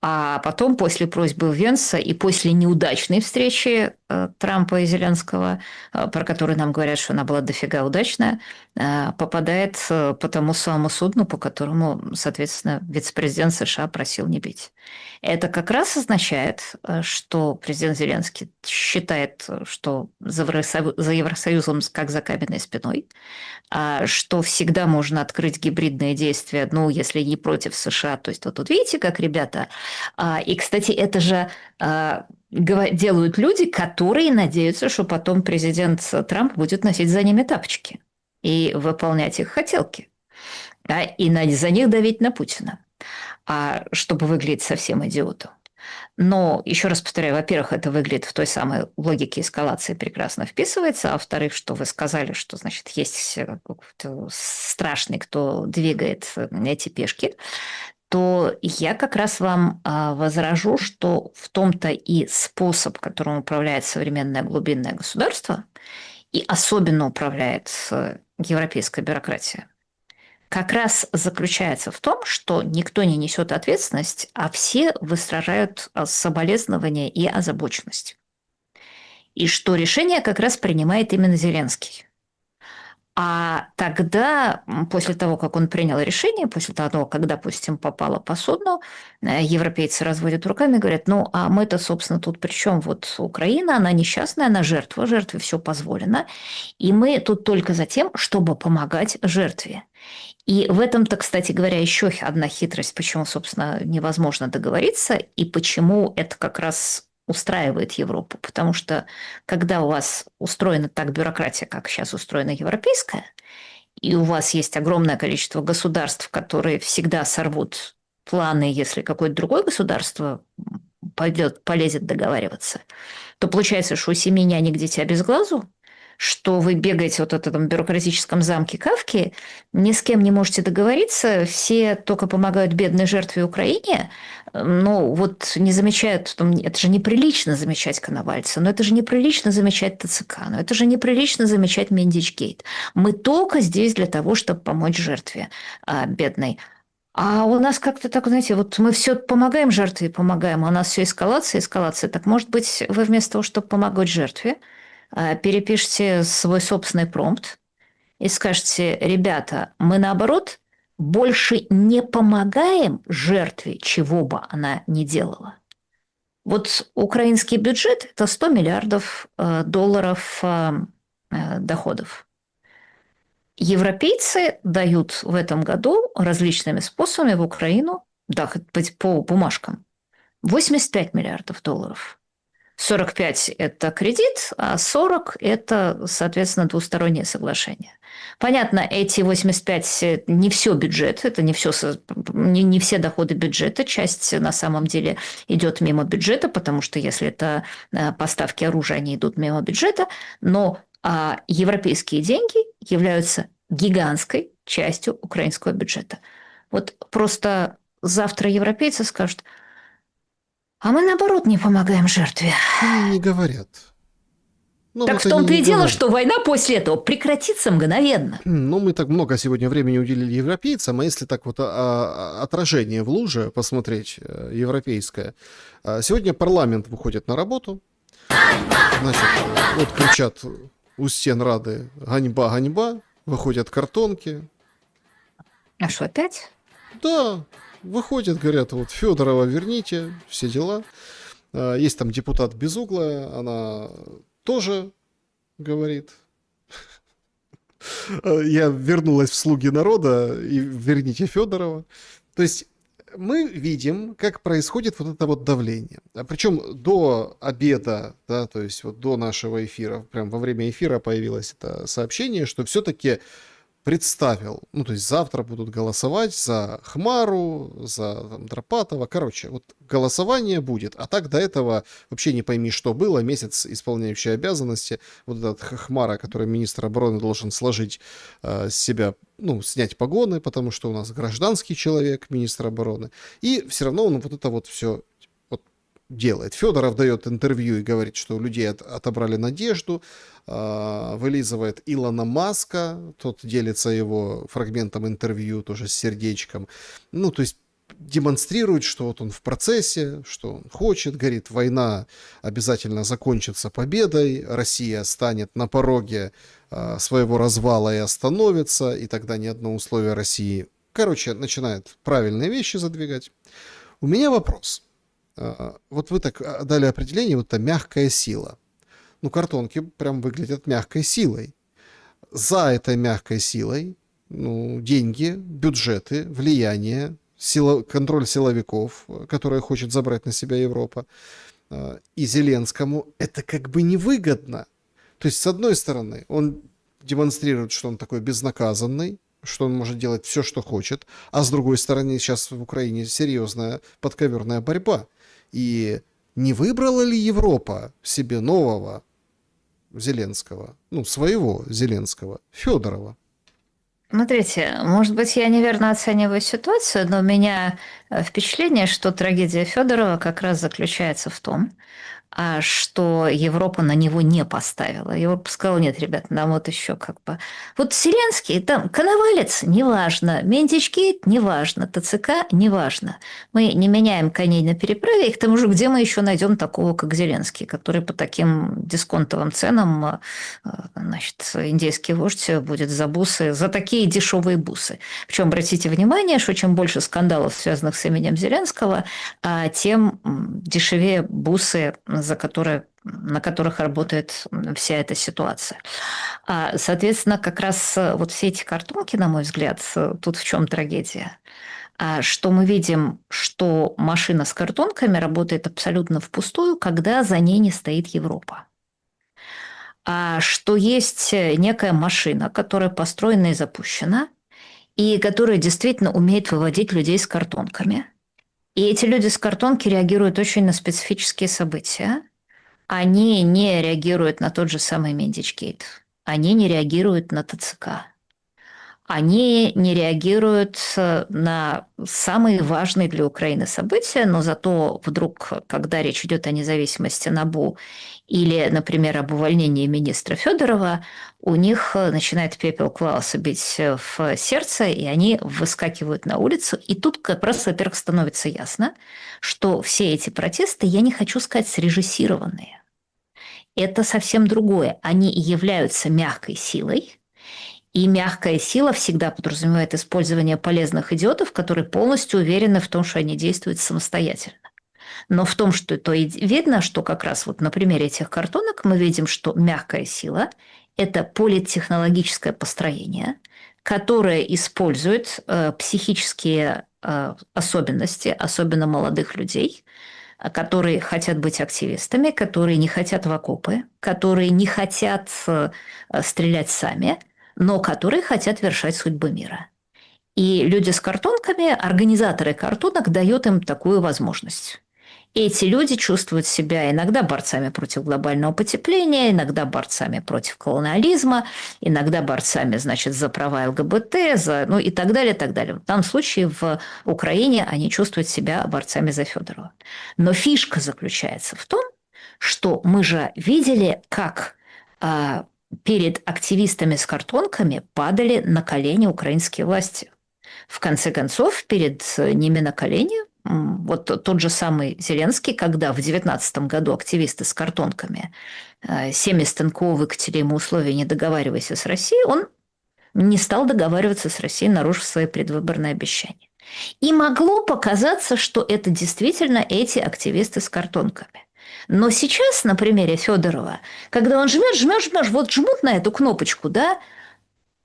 а потом после просьбы Венса и после неудачной встречи Трампа и Зеленского, про которую нам говорят, что она была дофига удачная, попадает по тому самому судну, по которому, соответственно, вице-президент США просил не бить. Это как раз означает, что президент Зеленский считает, что за Евросоюзом как за каменной спиной, что всегда можно открыть гибридные действия, ну, если не против США, то есть вот тут видите, как ребята. И, кстати, это же делают люди, которые надеются, что потом президент Трамп будет носить за ними тапочки и выполнять их хотелки, да, и за них давить на Путина, чтобы выглядеть совсем идиотом. Но, еще раз повторяю, во-первых, это выглядит в той самой логике эскалации прекрасно вписывается, а во-вторых, что вы сказали, что, значит, есть страшный, кто двигает эти пешки, то я как раз вам возражу, что в том-то и способ, которым управляет современное глубинное государство, и особенно управляет европейская бюрократия, как раз заключается в том, что никто не несет ответственность, а все выражают соболезнования и озабоченность. И что решение как раз принимает именно Зеленский. А тогда, после того, как он принял решение, после того, как, допустим, попало по судну, европейцы разводят руками и говорят, ну, а мы-то, собственно, тут при чем? Вот Украина, она несчастная, она жертва, жертве все позволено, и мы тут только за тем, чтобы помогать жертве. И в этом-то, кстати говоря, еще одна хитрость, почему, собственно, невозможно договориться, и почему это как раз устраивает Европу. Потому что когда у вас устроена так бюрократия, как сейчас устроена европейская, и у вас есть огромное количество государств, которые всегда сорвут планы, если какое-то другое государство полезет договариваться, то получается, что у семьи нянек дитя без глазу, что вы бегаете вот в этом бюрократическом замке Кавки, ни с кем не можете договориться, все только помогают бедной жертве Украине, но вот не замечают, это же неприлично замечать Коновальца, но это же неприлично замечать ТЦК, но это же неприлично замечать Мендичгейт. Мы только здесь для того, чтобы помочь жертве бедной. А у нас как-то так, знаете, вот мы все помогаем жертве, помогаем, а у нас все эскалация, эскалация. Так может быть, вы вместо того, чтобы помогать жертве, перепишите свой собственный промпт и скажете, ребята, мы наоборот больше не помогаем жертве, чего бы она ни делала. Вот украинский бюджет – это 100 миллиардов долларов доходов. Европейцы дают в этом году различными способами в Украину, да, хоть быть по бумажкам, 85 миллиардов долларов. 45 – это кредит, а 40 – это, соответственно, двустороннее соглашение. Понятно, эти 85 – не все бюджет, это не все доходы бюджета, часть на самом деле идет мимо бюджета, потому что если это поставки оружия, они идут мимо бюджета, но европейские деньги являются гигантской частью украинского бюджета. Вот просто завтра европейцы скажут, а мы, наоборот, не помогаем жертве. Они не говорят. Но так вот в том-то они и не дело, говорят. что война после этого прекратится мгновенно. Ну, мы так много сегодня времени уделили европейцам, а если так вот отражение в луже посмотреть европейское. Сегодня парламент выходит на работу. Значит, вот кричат у стен Рады «Ганьба, ганьба!», выходят картонки. А что, опять? Да, выходят, говорят, вот Федорова верните, все дела. Есть там депутат Безуглая, она тоже говорит. Я вернулась в «Слуги народа» и верните Федорова. То есть мы видим, как происходит вот это вот давление. Причем до обеда, да, то есть вот до нашего эфира, прям во время эфира появилось это сообщение, что все-таки представил, ну, то есть завтра будут голосовать за Хмару, за там, Дропатова, короче, вот голосование будет, а так до этого вообще не пойми, что было, месяц исполняющий обязанности, вот этот Хмара, который министр обороны должен сложить с себя, ну, снять погоны, потому что у нас гражданский человек, министр обороны, и все равно он вот это вот все делает. Федоров дает интервью и говорит, что у людей отобрали надежду, вылизывает Илона Маска, тот делится его фрагментом интервью, тоже с сердечком. Ну, то есть демонстрирует, что вот он в процессе, что он хочет, говорит, война обязательно закончится победой, Россия станет на пороге своего развала и остановится, и тогда ни одно условие России. Короче, начинает правильные вещи задвигать. У меня вопрос. Вот вы так дали определение, вот это мягкая сила. Ну, картонки прям выглядят мягкой силой. За этой мягкой силой, ну, деньги, бюджеты, влияние, контроль силовиков, которые хочет забрать на себя Европа. И Зеленскому это как бы невыгодно. То есть, с одной стороны, он демонстрирует, что он такой безнаказанный, что он может делать все, что хочет, а с другой стороны, сейчас в Украине серьезная подковерная борьба. И не выбрала ли Европа себе нового Зеленского, ну, своего Зеленского, Федорова? Смотрите, может быть, я неверно оцениваю ситуацию, но у меня впечатление, что трагедия Федорова как раз заключается в том, что Европа на него не поставила. Европа сказала, нет, ребят, нам вот еще как бы... Вот Зеленский, там, Коновалец, неважно, Мендичгейт, неважно, ТЦК, неважно. Мы не меняем коней на переправе, и к тому же, где мы еще найдем такого, как Зеленский, который по таким дисконтовым ценам, значит, индейский вождь будет за бусы, за такие дешевые бусы. Причем, обратите внимание, что чем больше скандалов, связанных с именем Зеленского, тем дешевее бусы, на которых работает вся эта ситуация. Соответственно, как раз вот все эти картонки, на мой взгляд, тут в чем трагедия. Что мы видим, что машина с картонками работает абсолютно впустую, когда за ней не стоит Европа. Что есть некая машина, которая построена и запущена, и которая действительно умеет выводить людей с картонками. И эти люди с картонки реагируют очень на специфические события. Они не реагируют на тот же самый Мендичгейт. Они не реагируют на ТЦК. Они не реагируют на самые важные для Украины события, но зато вдруг, когда речь идет о независимости НАБУ или, например, об увольнении министра Федорова, у них начинает пепел Клауса бить в сердце, и они выскакивают на улицу. И тут как раз, во-первых, становится ясно, что все эти протесты, я не хочу сказать, срежиссированные. Это совсем другое. Они являются мягкой силой, и мягкая сила всегда подразумевает использование полезных идиотов, которые полностью уверены в том, что они действуют самостоятельно. Но в том, что это и видно, что как раз вот на примере этих картонок мы видим, что мягкая сила – это политтехнологическое построение, которое использует психические особенности, особенно молодых людей, которые хотят быть активистами, которые не хотят в окопы, которые не хотят стрелять сами, но которые хотят вершать судьбы мира. И люди с картонками, организаторы картонок дают им такую возможность. Эти люди чувствуют себя иногда борцами против глобального потепления, иногда борцами против колониализма, иногда борцами, значит, за права ЛГБТ, и так далее, и так далее. В данном случае в Украине они чувствуют себя борцами за Федорова. Но фишка заключается в том, что мы же видели, как перед активистами с картонками падали на колени украинские власти. В конце концов, перед ними на колени вот тот же самый Зеленский, когда в 2019 году активисты с картонками 70 НКО выкатили ему условия «не договаривайся с Россией», он не стал договариваться с Россией, нарушив свои предвыборные обещания. И могло показаться, что это действительно эти активисты с картонками. Но сейчас, на примере Федорова, когда он жмет, вот жмут на эту кнопочку, да,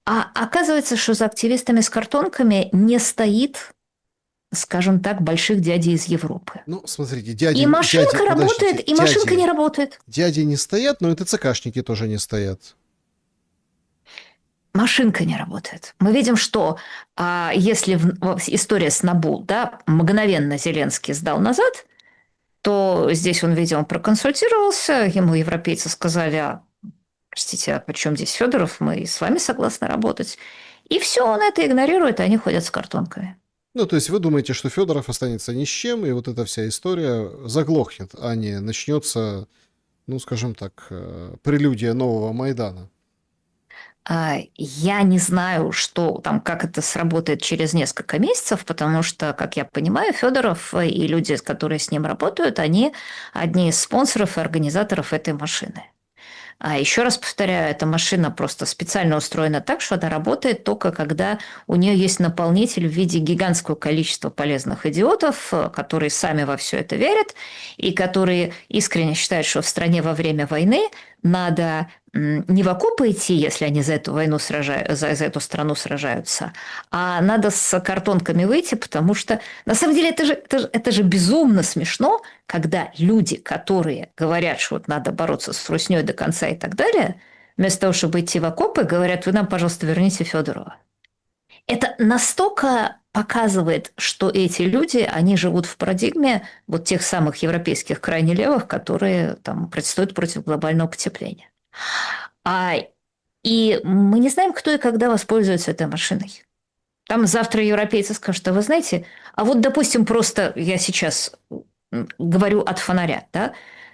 а оказывается, что за активистами с картонками не стоит, скажем так, больших дядей из Европы. Ну, смотрите, дяди... И машинка дяди, работает, и машинка не работает. Дяди не стоят, но и ТЦКшники тоже не стоят. Машинка не работает. Мы видим, что если история с НАБУ, да, мгновенно Зеленский сдал назад, то здесь он, видимо, проконсультировался, ему европейцы сказали, простите, а при чем здесь Федоров, мы с вами согласны работать. И все, он это игнорирует, и они ходят с картонками. Ну, то есть вы думаете, что Федоров останется ни с чем, и вот эта вся история заглохнет, а не начнется, ну, скажем так, прелюдия нового Майдана? Я не знаю, что там, как это сработает через несколько месяцев, потому что, как я понимаю, Федоров и люди, которые с ним работают, они одни из спонсоров и организаторов этой машины. А еще раз повторяю, эта машина просто специально устроена так, что она работает только когда у нее есть наполнитель в виде гигантского количества полезных идиотов, которые сами во все это верят и которые искренне считают, что в стране во время войны надо не в окопы идти, если они за эту войну за эту страну сражаются, а надо с картонками выйти, потому что на самом деле это же безумно смешно, когда люди, которые говорят, что вот надо бороться с руснёй до конца и так далее, вместо того, чтобы идти в окопы, говорят, вы нам, пожалуйста, верните Федорова. Это настолько показывает, что эти люди, они живут в парадигме вот тех самых европейских крайне левых, которые там протестуют против глобального потепления. И мы не знаем, кто и когда воспользуется этой машиной. Там завтра европейцы скажут, а вы знаете, а вот, допустим, просто я сейчас говорю от фонаря, да,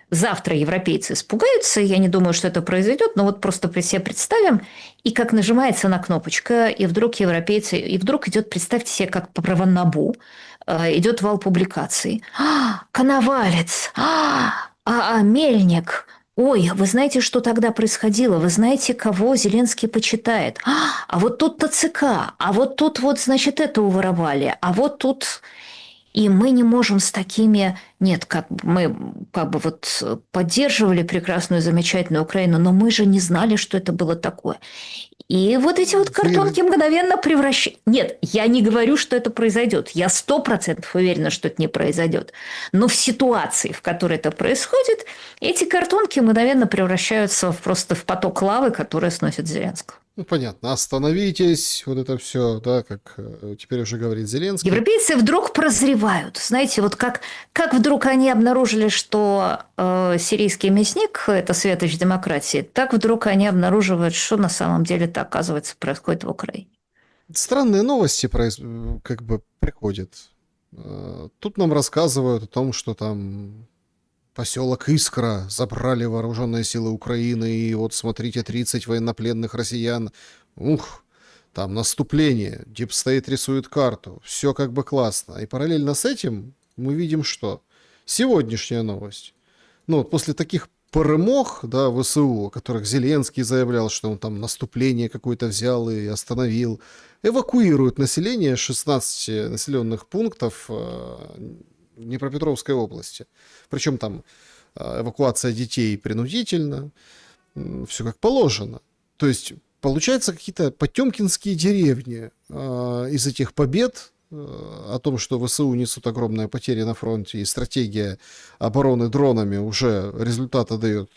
завтра европейцы испугаются, я не думаю, что это произойдет, но вот просто при себе представим, и как нажимается на кнопочка, и вдруг европейцы, и вдруг идет, представьте себе, как по Правонабу, идет вал публикаций. Коновалец, Мельник. Ой, вы знаете, что тогда происходило? Вы знаете, кого Зеленский почитает? А вот тут-то ЦК, а вот тут вот, значит, это уворовали, а вот тут... И мы не можем с такими... Нет, как бы мы как бы вот поддерживали прекрасную, замечательную Украину, но мы же не знали, что это было такое. И вот эти вот картонки мгновенно превращают... Нет, я не говорю, что это произойдет. Я 100% уверена, что это не произойдет. Но в ситуации, в которой это происходит, эти картонки мгновенно превращаются просто в поток лавы, который сносит Зеленского. Ну, понятно, остановитесь, вот это все, да, как теперь уже говорит Зеленский. Европейцы вдруг прозревают. Знаете, вот как вдруг они обнаружили, что сирийский мясник – это светоч демократии, так вдруг они обнаруживают, что на самом деле-то, оказывается, происходит в Украине. Странные новости как бы приходят. Тут нам рассказывают о том, что там поселок Искра забрали вооруженные силы Украины, и вот смотрите, 30 военнопленных россиян. Ух, там наступление, Дипстейт рисует карту, все как бы классно. И параллельно с этим мы видим, что сегодняшняя новость. Ну, вот после таких перемог, да, ВСУ, о которых Зеленский заявлял, что он там наступление какое-то взял и остановил, эвакуируют население 16 населенных пунктов Днепропетровской области. Причем там эвакуация детей принудительно, все как положено. То есть получается какие-то потемкинские деревни из этих побед о том, что ВСУ несут огромные потери на фронте, и стратегия обороны дронами уже результата дает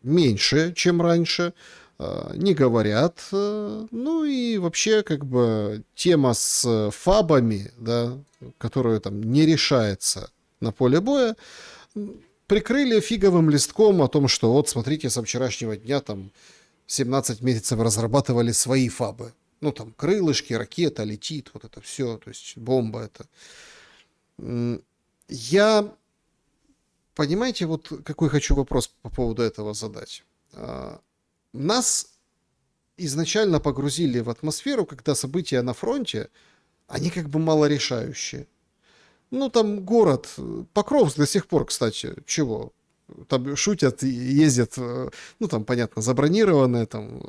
меньше, чем раньше, не говорят. Ну и вообще как бы тема с фабами, да, которая там не решается на поле боя, прикрыли фиговым листком о том, что вот смотрите, со вчерашнего дня там 17 месяцев разрабатывали свои фабы. Ну, там, крылышки, ракета летит, вот это все, то есть бомба это. Я, понимаете, вот какой хочу вопрос по поводу этого задать. Нас изначально погрузили в атмосферу, когда события на фронте, они как бы малорешающие. Ну, там город, Покровск до сих пор, кстати, чего? Там шутят, ездят, ну, там, понятно, забронированное, там,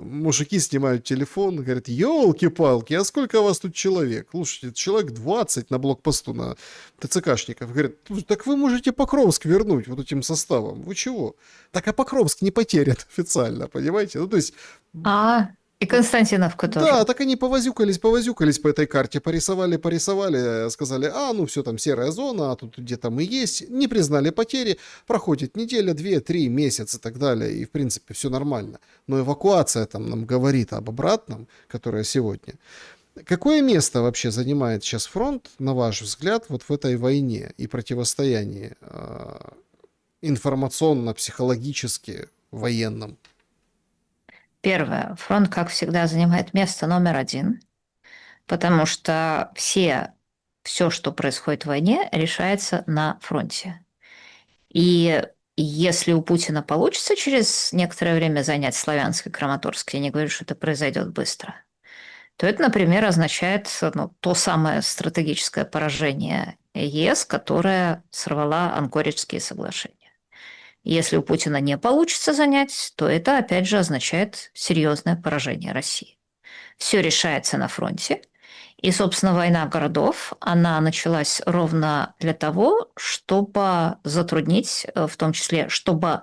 мужики снимают телефон, говорят, елки-палки, а сколько у вас тут человек? Слушайте, человек 20 на блокпосту, на ТЦКшников. Говорят, так вы можете Покровск вернуть вот этим составом. Вы чего? Так, а Покровск не потерян официально, понимаете? Ну, то есть... И Константиновка тоже. Да, так они повозюкались по этой карте, порисовали, сказали, ну все, там серая зона, а тут где-то мы есть, не признали потери, проходит неделя, 2-3 месяца и так далее, и в принципе все нормально. Но эвакуация там нам говорит об обратном, которая сегодня. Какое место вообще занимает сейчас фронт, на ваш взгляд, вот в этой войне и противостоянии информационно-психологически военном? Первое. Фронт, как всегда, занимает место номер 1, потому что все, что происходит в войне, решается на фронте. И если у Путина получится через некоторое время занять Славянск и Краматорск, я не говорю, что это произойдет быстро, то это, например, означает то самое стратегическое поражение ЕС, которое сорвало Анкориджские соглашения. Если у Путина не получится занять, то это, опять же, означает серьезное поражение России. Все решается на фронте. И, собственно, война городов, она началась ровно для того, чтобы затруднить, в том числе, чтобы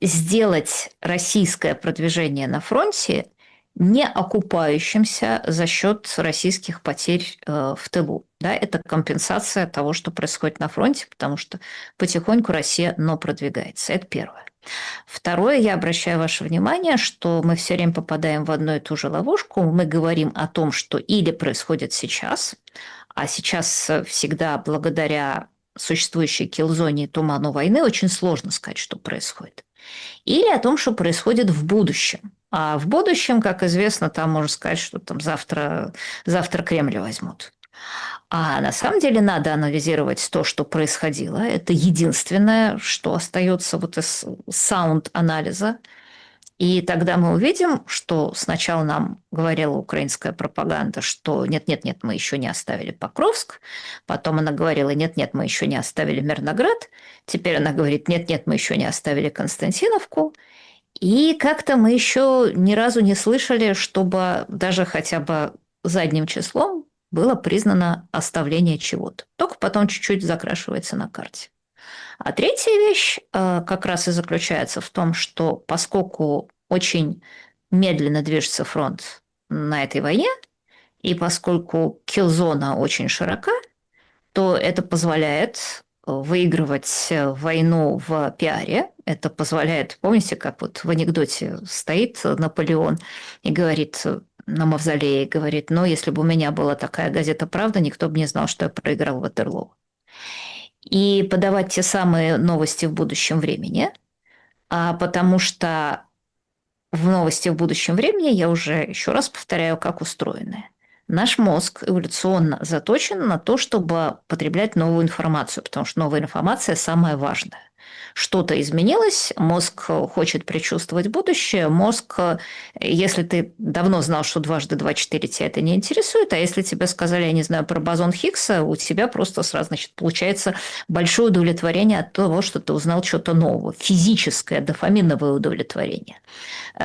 сделать российское продвижение на фронте не окупающимся за счет российских потерь в тылу. Да, это компенсация того, что происходит на фронте, потому что потихоньку Россия, продвигается. Это первое. Второе, я обращаю ваше внимание, что мы все время попадаем в одну и ту же ловушку. Мы говорим о том, что или происходит сейчас, а сейчас всегда благодаря существующей киллзоне и туману войны очень сложно сказать, что происходит. Или о том, что происходит в будущем. А в будущем, как известно, там можно сказать, что там завтра Кремль возьмут. А на самом деле надо анализировать то, что происходило. Это единственное, что остается вот из саунд-анализа. И тогда мы увидим, что сначала нам говорила украинская пропаганда, что нет-нет-нет, мы еще не оставили Покровск. Потом она говорила, нет-нет, мы еще не оставили Мирноград. Теперь она говорит, нет-нет, мы еще не оставили Константиновку. И как-то мы еще ни разу не слышали, чтобы даже хотя бы задним числом было признано оставление чего-то. Только потом чуть-чуть закрашивается на карте. А третья вещь как раз и заключается в том, что поскольку очень медленно движется фронт на этой войне, и поскольку киллзона очень широка, то это позволяет выигрывать войну в пиаре. Это позволяет, помните, как вот в анекдоте стоит Наполеон и говорит на мавзолее, говорит, ну, если бы у меня была такая газета «Правда», никто бы не знал, что я проиграл Ватерлоу. И подавать те самые новости в будущем времени, потому что в новости в будущем времени, я уже еще раз повторяю, как устроены. Наш мозг эволюционно заточен на то, чтобы потреблять новую информацию, потому что новая информация самая важная. Что-то изменилось, мозг хочет предчувствовать будущее, мозг, если ты давно знал, что дважды два четыре, тебя это не интересует, а если тебе сказали, я не знаю, про бозон Хиггса, у тебя просто сразу, значит, получается большое удовлетворение от того, что ты узнал что-то новое, физическое дофаминовое удовлетворение.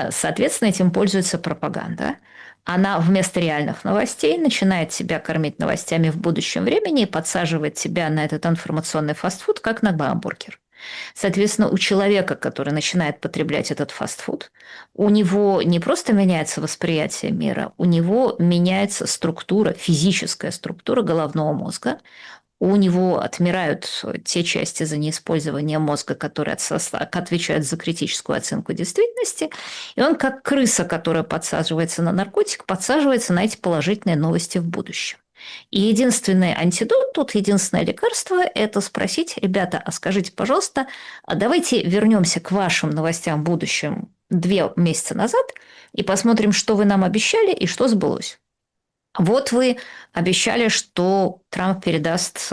Соответственно, этим пользуется пропаганда. Она вместо реальных новостей начинает себя кормить новостями в будущем времени и подсаживает тебя на этот информационный фастфуд, как на гамбургер. Соответственно, у человека, который начинает потреблять этот фастфуд, у него не просто меняется восприятие мира, у него меняется структура, физическая структура головного мозга, у него отмирают те части за неиспользование мозга, которые отвечают за критическую оценку действительности, и он, как крыса, которая подсаживается на наркотик, подсаживается на эти положительные новости в будущем. И единственный антидот, тут единственное лекарство – это спросить, ребята, а скажите, пожалуйста, а давайте вернемся к вашим новостям в будущем 2 месяца назад и посмотрим, что вы нам обещали и что сбылось. Вот вы обещали, что Трамп передаст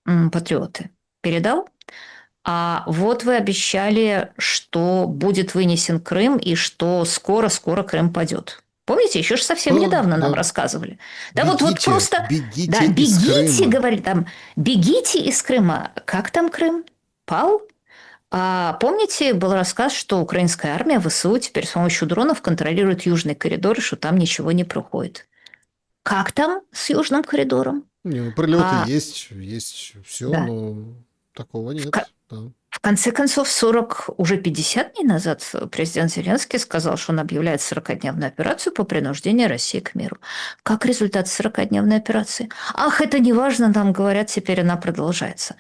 патриоты. Передал? А вот вы обещали, что будет вынесен Крым и что скоро-скоро Крым падет. Помните, еще же совсем недавно нам рассказывали. Да вот просто... Бегите, да, из бегите, Крыма. говорит там, бегите из Крыма. Как там Крым? Пал? А помните, был рассказ, что украинская армия ВСУ теперь с помощью дронов контролирует южный коридор, и что там ничего не проходит. Как там с южным коридором? Не, прилеты А, есть все, да. но такого В, нет. Да. в конце концов, уже 50 дней назад президент Зеленский сказал, что он объявляет 40-дневную операцию по принуждению России к миру. Как результат 40-дневной операции? Ах, это не важно, нам говорят, теперь она продолжается.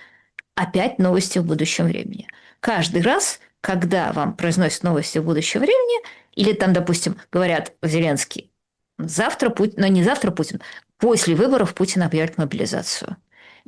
Опять новости в будущем времени. Каждый раз, когда вам произносят новости в будущем времени, или там, допустим, говорят Зеленский, завтра Путин, но не завтра Путин, после выборов Путин объявит мобилизацию.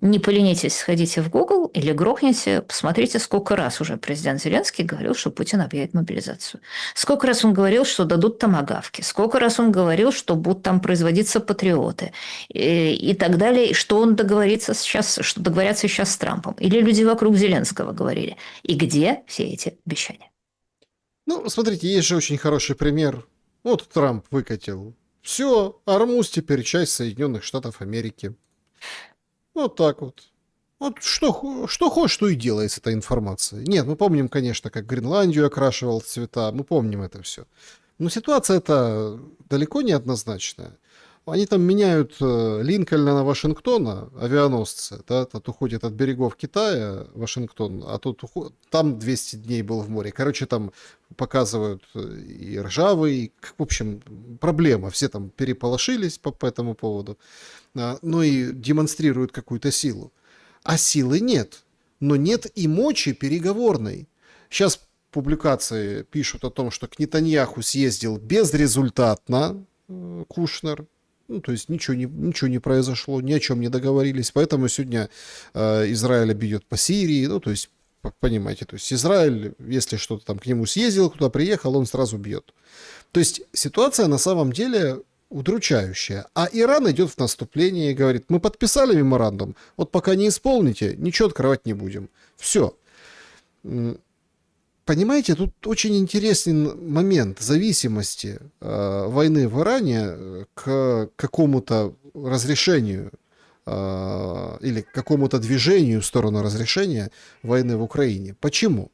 Не поленитесь, сходите в Google или грохните, посмотрите, сколько раз уже президент Зеленский говорил, что Путин объявит мобилизацию. Сколько раз он говорил, что дадут томагавки. Сколько раз он говорил, что будут там производиться патриоты. И так далее. Что он договорится сейчас, что договорятся сейчас с Трампом. Или люди вокруг Зеленского говорили. И где все эти обещания? Ну, смотрите, есть же очень хороший пример. Вот Трамп выкатил. Все, Армуз теперь часть Соединенных Штатов Америки. Вот так вот. Вот что хочешь, то и делай с этой информацией. Нет, мы помним, конечно, как Гренландию окрашивал в цвета. Мы помним это все. Но ситуация эта далеко не однозначная. Они там меняют Линкольна на Вашингтона, авианосцы, да, тот уходит от берегов Китая, Вашингтон, а тут там 200 дней был в море. Короче, там показывают и ржавый, в общем, проблема. Все там переполошились по этому поводу, но и демонстрируют какую-то силу. А силы нет, но нет и мочи переговорной. Сейчас публикации пишут о том, что к Нетаньяху съездил безрезультатно Кушнер. Ну, то есть ничего не произошло, ни о чем не договорились. Поэтому сегодня Израиль бьет по Сирии. Ну, то есть, понимаете, то есть Израиль, если что-то там к нему съездил, куда приехал, он сразу бьет. То есть ситуация на самом деле удручающая. А Иран идет в наступление и говорит, мы подписали меморандум, вот пока не исполните, ничего открывать не будем. Все. Понимаете, тут очень интересный момент зависимости войны в Иране к какому-то разрешению или к какому-то движению в сторону разрешения войны в Украине. Почему?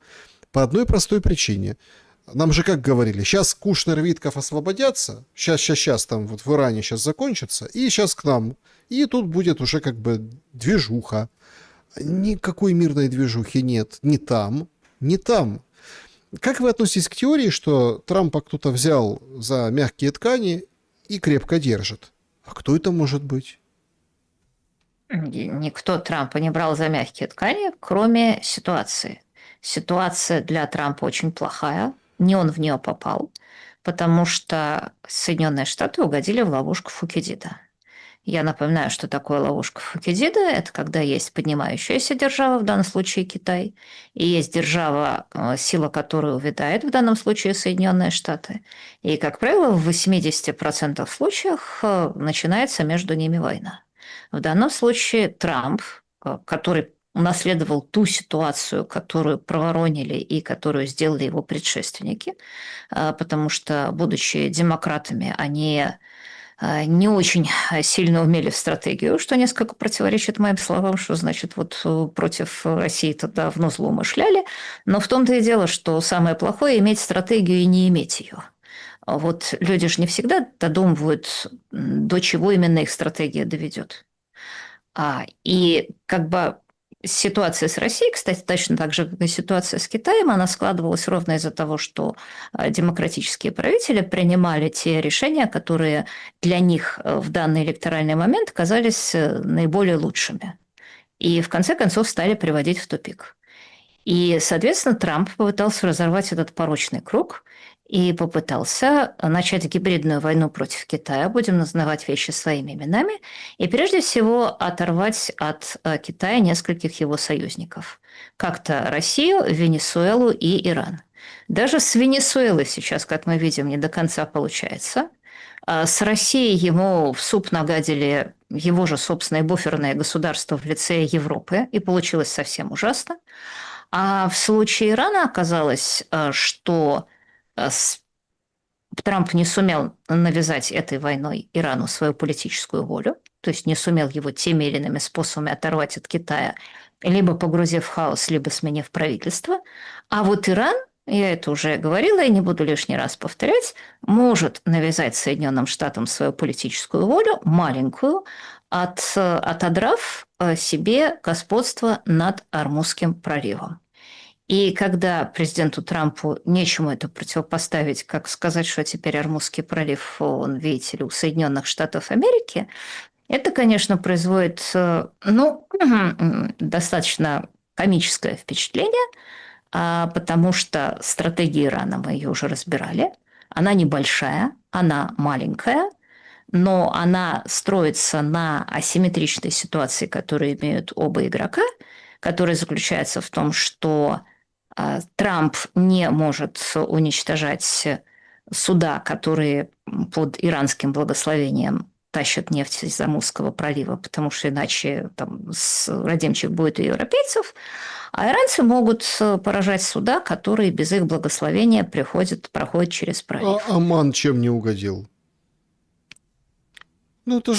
По одной простой причине. Нам же как говорили, сейчас Кушнер, Витков освободятся, сейчас там вот в Иране сейчас закончится, и сейчас к нам. И тут будет уже как бы движуха. Никакой мирной движухи нет ни там, ни там. Как вы относитесь к теории, что Трампа кто-то взял за мягкие ткани и крепко держит? А кто это может быть? Никто Трампа не брал за мягкие ткани, кроме ситуации. Ситуация для Трампа очень плохая, не он в нее попал, потому что Соединенные Штаты угодили в ловушку Фукидида. Я напоминаю, что такое ловушка Фукидида. Это когда есть поднимающаяся держава, в данном случае Китай, и есть держава, сила которой увядает, в данном случае Соединенные Штаты. И, как правило, в 80% случаях начинается между ними война. В данном случае Трамп, который унаследовал ту ситуацию, которую проворонили и которую сделали его предшественники, потому что, будучи демократами, они не очень сильно умели в стратегию, что несколько противоречит моим словам, что значит вот против России тогда давно злоумышляли. Но в том-то и дело, что самое плохое – иметь стратегию и не иметь ее. Вот люди же не всегда додумывают, до чего именно их стратегия доведет. И как бы ситуация с Россией, кстати, точно так же, как и ситуация с Китаем, она складывалась ровно из-за того, что демократические правители принимали те решения, которые для них в данный электоральный момент казались наиболее лучшими. И в конце концов стали приводить в тупик. И, соответственно, Трамп попытался разорвать этот порочный круг и попытался начать гибридную войну против Китая, будем называть вещи своими именами, и прежде всего оторвать от Китая нескольких его союзников. Как-то Россию, Венесуэлу и Иран. Даже с Венесуэлой сейчас, как мы видим, не до конца получается. С Россией ему в суп нагадили его же собственное буферное государство в лице Европы, и получилось совсем ужасно. А в случае Ирана оказалось, что Трамп не сумел навязать этой войной Ирану свою политическую волю, то есть не сумел его теми или иными способами оторвать от Китая, либо погрузив в хаос, либо сменив правительство. А вот Иран, я это уже говорила и не буду лишний раз повторять, может навязать Соединенным Штатам свою политическую волю, маленькую, отодрав себе господство над Ормузским проливом. И когда президенту Трампу нечему это противопоставить, как сказать, что теперь Ормузский пролив, он, видите ли, у Соединенных Штатов Америки, это, конечно, производит достаточно комическое впечатление, потому что стратегия Ирана, мы ее уже разбирали, она небольшая, она маленькая, но она строится на асимметричной ситуации, которую имеют оба игрока, которая заключается в том, что Трамп не может уничтожать суда, которые под иранским благословением тащат нефть из Амурского пролива, потому что иначе там родимчик будет у европейцев, а иранцы могут поражать суда, которые без их благословения проходят через пролив. А Оман чем не угодил? Ну, это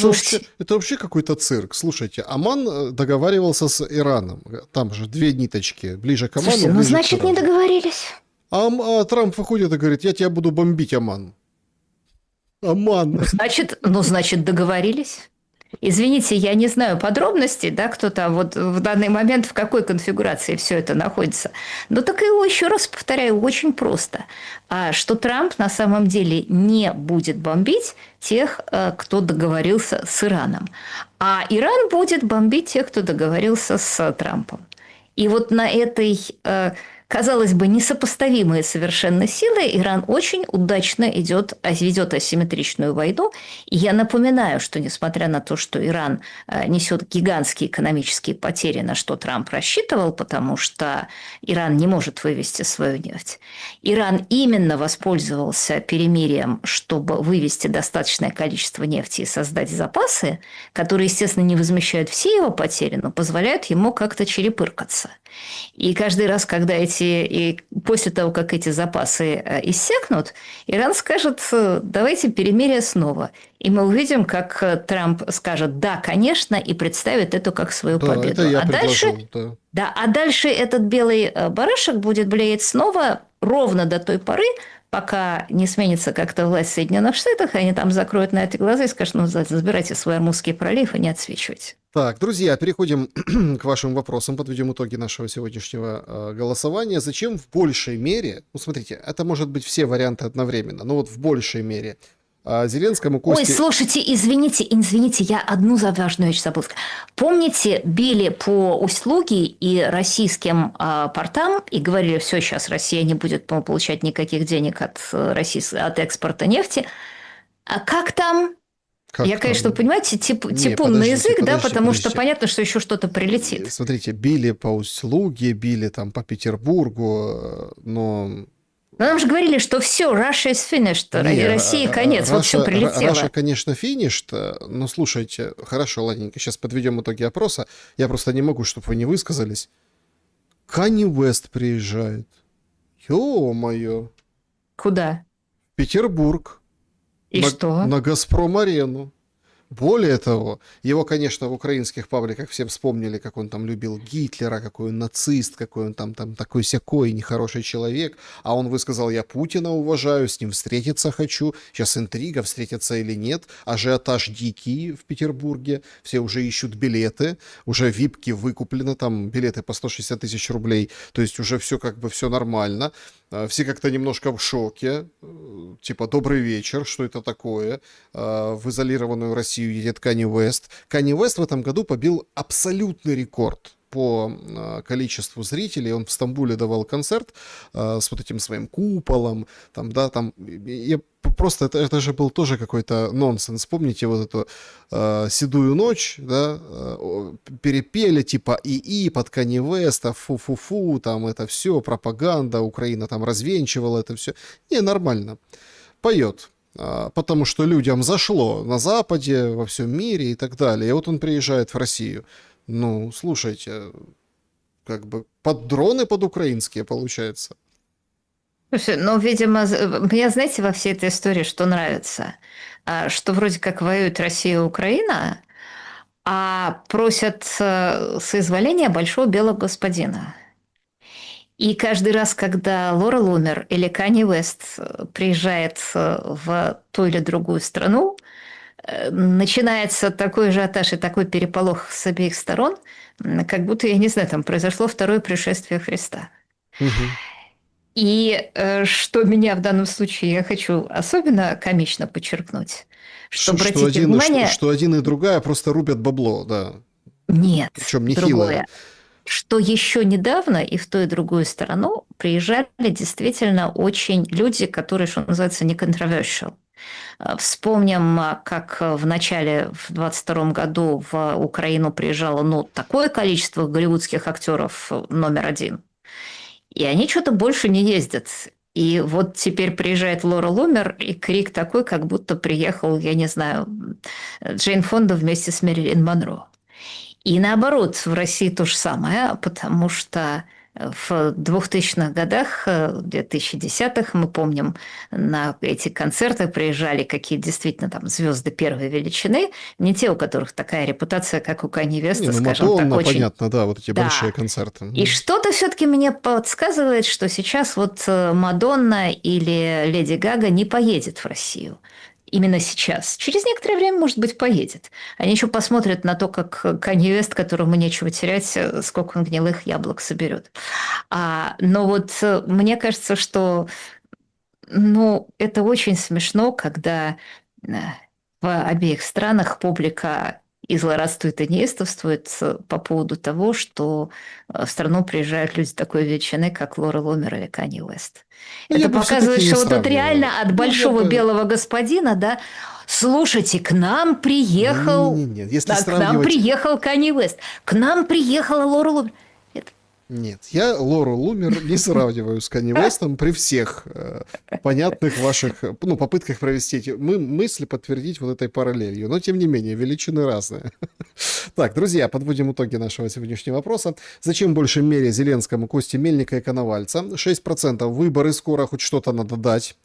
вообще какой-то цирк. Слушайте, Оман договаривался с Ираном. Там же две ниточки. Ближе к Оману, Слушайте, ближе значит, к Ирану. не договорились. А Трамп выходит и говорит, я тебя буду бомбить, Оман. Оман. Значит, договорились. Извините, я не знаю подробностей, да, кто там вот в данный момент в какой конфигурации все это находится. Но так его еще раз повторяю, очень просто, что Трамп на самом деле не будет бомбить тех, кто договорился с Ираном, а Иран будет бомбить тех, кто договорился с Трампом. И вот на этой казалось бы, несопоставимые совершенно силы, Иран очень удачно ведет асимметричную войну. И я напоминаю, что несмотря на то, что Иран несет гигантские экономические потери, на что Трамп рассчитывал, потому что Иран не может вывести свою нефть, Иран именно воспользовался перемирием, чтобы вывести достаточное количество нефти и создать запасы, которые, естественно, не возмещают все его потери, но позволяют ему как-то черепыркаться. И каждый раз, и после того, как эти запасы иссякнут, Иран скажет, давайте перемирие снова. И мы увидим, как Трамп скажет, да, конечно, и представит это как свою Да, победу. это я А дальше, предложил, да. да, а дальше этот белый барашек будет блеять снова ровно до той поры, пока не сменится как-то власть в Соединенных Штатах, они там закроют на это глаза и скажут, ну, забирайте свой Армузский пролив и не отсвечивайте. Так, друзья, переходим к вашим вопросам, подведем итоги нашего сегодняшнего голосования. Зачем в большей мере, ну, смотрите, это может быть все варианты одновременно, но вот в большей мере Зеленскому, Ой, Косте... слушайте, извините, я одну важную вещь забыла. Помните, били по услуги и российским портам и говорили, все, сейчас Россия не будет получать никаких денег от экспорта нефти. А как там? Как Я, конечно, там? понимаете, Не, типунный язык, да, подождите, потому что подождите. понятно, что еще что-то прилетит. Смотрите, били по услуге, били там по Петербургу, но... Но нам же говорили, что все, Russia is finished, Не, России конец, вот все прилетело. Раша, конечно, финиш, но слушайте, хорошо, ладненько, сейчас подведем итоги опроса. Я просто не могу, чтобы вы не высказались. Канни Уэст приезжает. Ё-моё. Куда? Петербург. И что? На Газпром-арену. Более того, его, конечно, в украинских пабликах все вспомнили, как он там любил Гитлера, какой он нацист, какой он там такой-сякой, нехороший человек. А он высказал, я Путина уважаю, с ним встретиться хочу. Сейчас интрига, встретиться или нет. Ажиотаж дикий в Петербурге. Все уже ищут билеты. Уже випки выкуплены, там билеты по 160 тысяч рублей. То есть уже все как бы все нормально. Все как-то немножко в шоке. Типа, добрый вечер, что это такое? В изолированную Россию едет Канни Уэст. Канни Уэст в этом году побил абсолютный рекорд по количеству зрителей. Он в Стамбуле давал концерт с вот этим своим куполом. Там, да, там... Просто это же был тоже какой-то нонсенс. Помните вот эту «Седую ночь», да, перепели типа ИИ под Канни Уэста, фу-фу-фу, там это все, пропаганда, Украина там развенчивала это все. Не, нормально. Поет. Потому что людям зашло на Западе, во всем мире и так далее. И вот он приезжает в Россию. Ну, слушайте, как бы под дроны под украинские, получается. Слушай, ну, видимо, мне, знаете, во всей этой истории что нравится? Что вроде как воюет Россия и Украина, а просят соизволения большого белого господина. И каждый раз, когда Лора Лумер или Канни Уэст приезжает в ту или другую страну, начинается такой ажиотаж и такой переполох с обеих сторон, как будто, я не знаю, там произошло второе пришествие Христа. Угу. И что меня в данном случае, я хочу особенно комично подчеркнуть, что обратите внимание... Что один и другая просто рубят бабло, да. Нет, Причем нехилое. другое. Что еще недавно и в ту и другую сторону приезжали действительно очень люди, которые, что называется, не controversial. Вспомним, как в начале, в 22 году в Украину приезжало такое количество голливудских актеров номер один. И они что-то больше не ездят. И вот теперь приезжает Лора Лумер, и крик такой, как будто приехал, я не знаю, Джейн Фонда вместе с Мэрилин Монро. И наоборот, в России то же самое, потому что в 2000-х годах, в 2010-х, мы помним, на эти концерты приезжали какие действительно там звезды первой величины, не те, у которых такая репутация, как у Канье Веста, скажем Мадонна, так, очень... понятно, да, вот эти Да. большие концерты. И что-то все-таки мне подсказывает, что сейчас вот Мадонна или Леди Гага не поедет в Россию. Именно сейчас. Через некоторое время, может быть, поедет. Они еще посмотрят на то, как Канье Вест, которому нечего терять, сколько он гнилых яблок соберет. Но вот мне кажется, что это очень смешно, когда в обеих странах публика и злорадствует и неистовствует по поводу того, что в страну приезжают люди такой величины, как Лора Ломер или Канье Уэст. Ну, я Это бы все-таки показывает, не что вот тут сравнивал. реально от Ну, я большого бы... белого господина, да, слушайте, к нам приехал, Не-не-не-не. Если да, к нам сравнивать... приехал Канье Уэст, к нам приехала Лора Ломер. Это Нет, я Лору Лумер не сравниваю с Канье Уэстом при всех понятных ваших, ну, попытках провести эти мысли, подтвердить вот этой параллелью. Но, тем не менее, величины разные. Так, друзья, подводим итоги нашего сегодняшнего вопроса. Зачем больше мере Зеленскому, Кости Мельника и Коновальца? 6% выборы скоро, хоть что-то надо дать.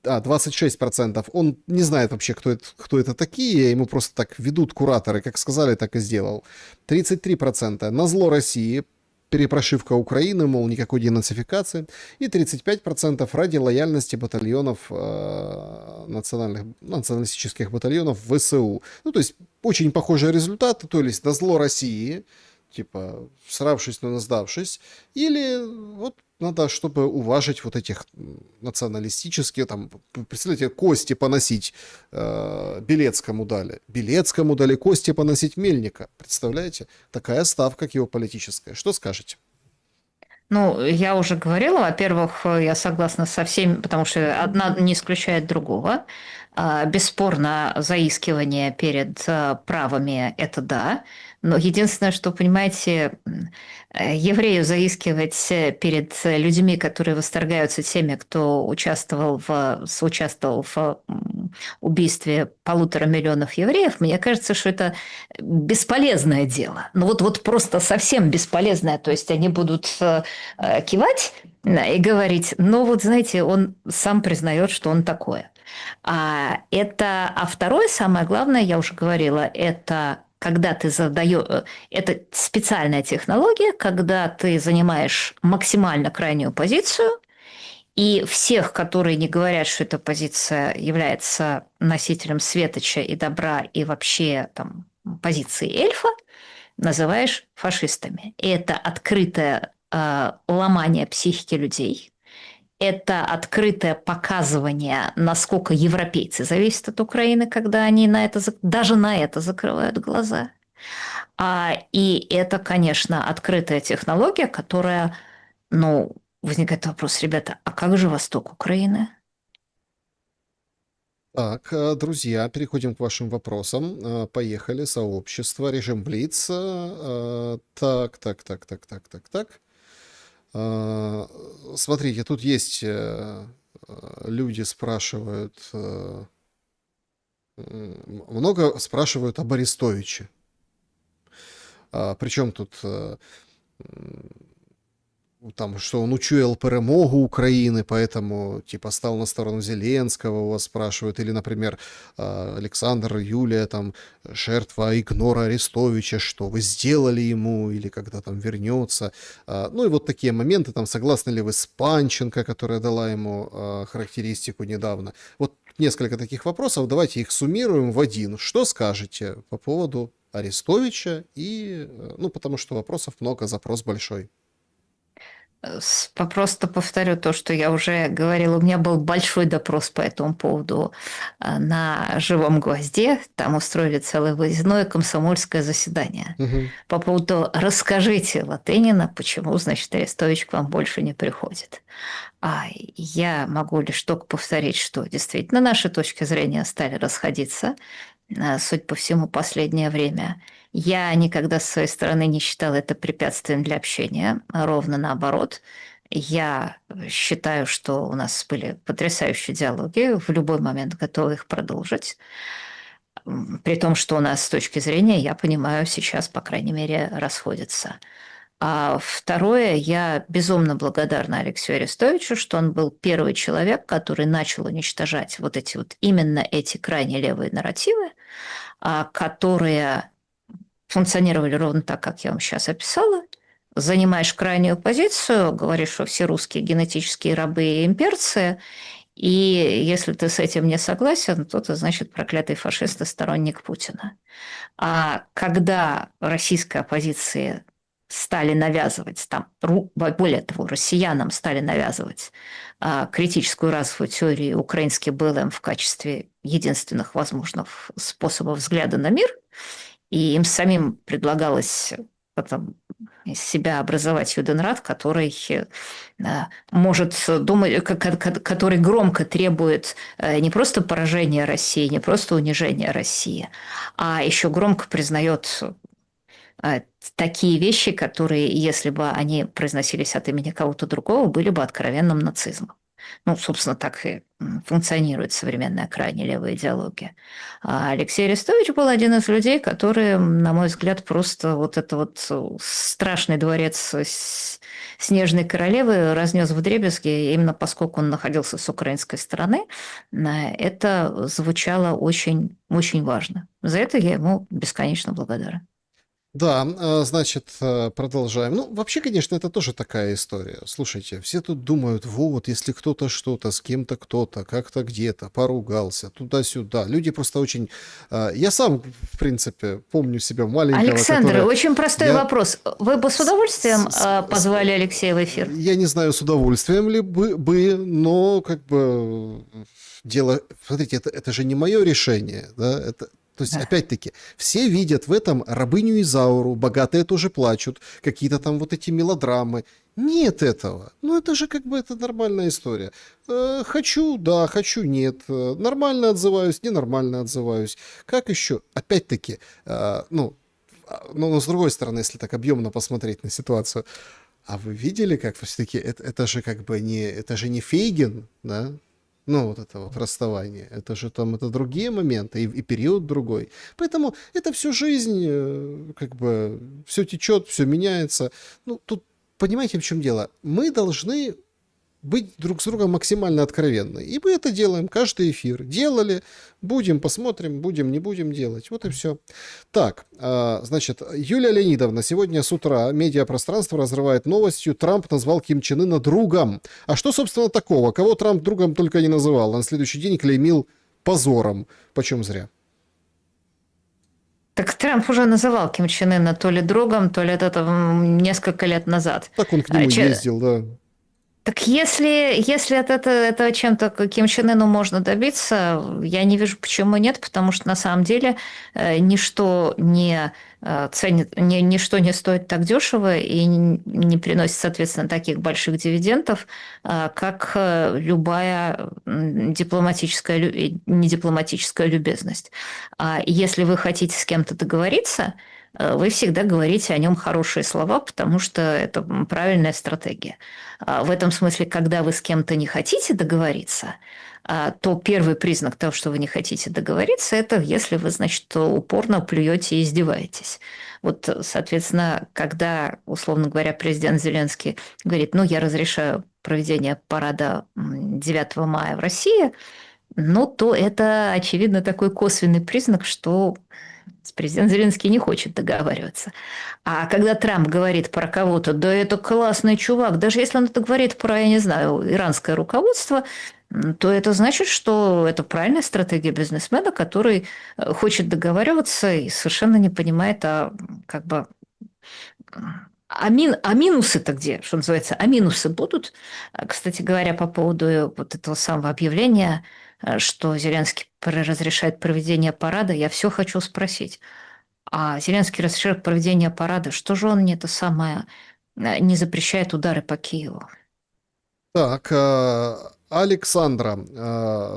26%. Он не знает вообще, кто это такие, ему просто так ведут кураторы, как сказали, так и сделал. 33% назло России, перепрошивка Украины, мол, никакой денацификации. И 35% ради лояльности батальонов, националистических батальонов ВСУ. Ну, то есть, очень похожие результаты, то есть, назло России, типа, сравшись, но сдавшись, или вот надо, чтобы уважить вот этих националистические, там, представляете, кости поносить Белецкому дали. Белецкому дали кости поносить Мельника. Представляете? Такая ставка геополитическая. Что скажете? Ну, я уже говорила, во-первых, я согласна со всеми, потому что одна не исключает другого. Бесспорно, заискивание перед правами – это да. Но единственное, что, понимаете, еврею заискивать перед людьми, которые восторгаются теми, кто соучаствовал в убийстве 1,5 миллиона евреев, мне кажется, что это бесполезное дело. Ну вот просто совсем бесполезное. То есть они будут кивать и говорить, ну вот знаете, он сам признает, что он такое. А второе, самое главное, я уже говорила, это когда ты задаешь... Это специальная технология, когда ты занимаешь максимально крайнюю позицию, и всех, которые не говорят, что эта позиция является носителем светоча и добра, и вообще там, позиции эльфа, называешь фашистами. И это открытое ломание психики людей, это открытое показывание, насколько европейцы зависят от Украины, когда они даже на это закрывают глаза. И это, конечно, открытая технология, которая, ну, возникает вопрос, ребята, а как же восток Украины? Так, друзья, переходим к вашим вопросам. Поехали. Сообщество, режим Блиц. Так. Смотрите, тут есть люди спрашивают, много спрашивают об Арестовиче. Причем тут там, что он учуял перемогу Украины, поэтому, типа, стал на сторону Зеленского, у вас спрашивают, или, например, Александр, Юлия, там, жертва игнора Арестовича, что вы сделали ему, или когда там вернется. Ну, и вот такие моменты, там, согласны ли вы с Панченко, которая дала ему характеристику недавно. Вот несколько таких вопросов, давайте их суммируем в один. Что скажете по поводу Арестовича? Ну, потому что вопросов много, запрос большой. Просто повторю то, что я уже говорила. У меня был большой допрос по этому поводу на «Живом гвозде». Там устроили целое выездное комсомольское заседание. Мгм. По поводу «Расскажите, Латынина, почему, значит, Арестович к вам больше не приходит». Я могу лишь только повторить, что действительно наши точки зрения стали расходиться, судя по всему, последнее время. Я никогда с своей стороны не считала это препятствием для общения, а ровно наоборот. Я считаю, что у нас были потрясающие диалоги, в любой момент готовы их продолжить. При том, что у нас с точки зрения, я понимаю, сейчас, по крайней мере, расходятся. А второе, я безумно благодарна Алексею Арестовичу, что он был первый человек, который начал уничтожать именно эти крайне левые нарративы, которые функционировали ровно так, как я вам сейчас описала. Занимаешь крайнюю позицию, говоришь, что все русские генетические рабы и имперцы, и если ты с этим не согласен, то ты, значит, проклятый фашист и сторонник Путина. А когда российской оппозиции стали навязывать, там, более того, россиянам стали навязывать критическую расовую теорию украинским БЛМ в качестве единственных возможных способов взгляда на мир, и им самим предлагалось потом из себя образовать Юденрат, который может думать, который громко требует не просто поражения России, не просто унижения России, а еще громко признает такие вещи, которые, если бы они произносились от имени кого-то другого, были бы откровенным нацизмом. Ну, собственно, так и функционирует современная крайне левая идеология. А Алексей Арестович был один из людей, который, на мой взгляд, просто вот это вот страшный дворец Снежной Королевы разнес вдребезги, именно поскольку он находился с украинской стороны. Это звучало очень, очень важно. За это я ему бесконечно благодарна. Да, значит, продолжаем. Ну, вообще, конечно, это тоже такая история. Слушайте, все тут думают, вот, если кто-то что-то, с кем-то кто-то, как-то где-то поругался, туда-сюда. Люди просто очень... Я сам, в принципе, помню себя маленького, Александр, который... очень простой Я, вопрос. Вы бы с удовольствием позвали Алексея в эфир? я не знаю, с удовольствием ли бы, но как бы дело... Смотрите, это же не мое решение, да, это... То есть, Да. опять-таки, все видят в этом рабыню Изауру, богатые тоже плачут, какие-то там вот эти мелодрамы. Нет этого. Ну, это же как бы это нормальная история. Хочу, да, хочу, нет. Нормально отзываюсь, ненормально отзываюсь. Как еще? Опять-таки, но с другой стороны, если так объемно посмотреть на ситуацию, а вы видели, как все-таки это же как бы не, это же не Фейгин, да? Ну, вот это вот расставание. Это же там, это другие моменты, и период другой. Поэтому это всю жизнь, как бы, все течет, все меняется. Ну, тут, понимаете, в чем дело? Мы должны быть друг с другом максимально откровенны. И мы это делаем каждый эфир. Делали, будем, посмотрим, будем, не будем делать. Вот и все. Так, значит, Юлия Леонидовна, сегодня с утра медиапространство разрывает новостью: Трамп назвал Ким Чен Ына другом. А что, собственно, такого? Кого Трамп другом только не называл? На следующий день клеймил позором. Почем зря. Так Трамп уже называл Ким Чен Ына то ли другом, то ли это несколько лет назад. Так он к нему ездил, да. Так если от этого чем-то Ким Чен Ыну можно добиться, я не вижу, почему нет, потому что на самом деле ничто не ничто не стоит так дешево и не приносит, соответственно, таких больших дивидендов, как любая дипломатическая, недипломатическая любезность. А если вы хотите с кем-то договориться, вы всегда говорите о нем хорошие слова, потому что это правильная стратегия. В этом смысле, когда вы с кем-то не хотите договориться, то первый признак того, что вы не хотите договориться, это если вы, значит, упорно плюете и издеваетесь. Вот, соответственно, когда, условно говоря, президент Зеленский говорит, ну, я разрешаю проведение парада 9 мая в России, ну, то это, очевидно, такой косвенный признак, что президент Зеленский не хочет договариваться. А когда Трамп говорит про кого-то, да это классный чувак, даже если он это говорит про, я не знаю, иранское руководство, то это значит, что это правильная стратегия бизнесмена, который хочет договариваться и совершенно не понимает, как бы, а минусы-то где, что называется, а минусы будут? Кстати говоря, по поводу вот этого самого объявления, что Зеленский разрешает проведение парада, я все хочу спросить. А Зеленский разрешает проведение парада, что же он не это самое не запрещает удары по Киеву? Так, Александра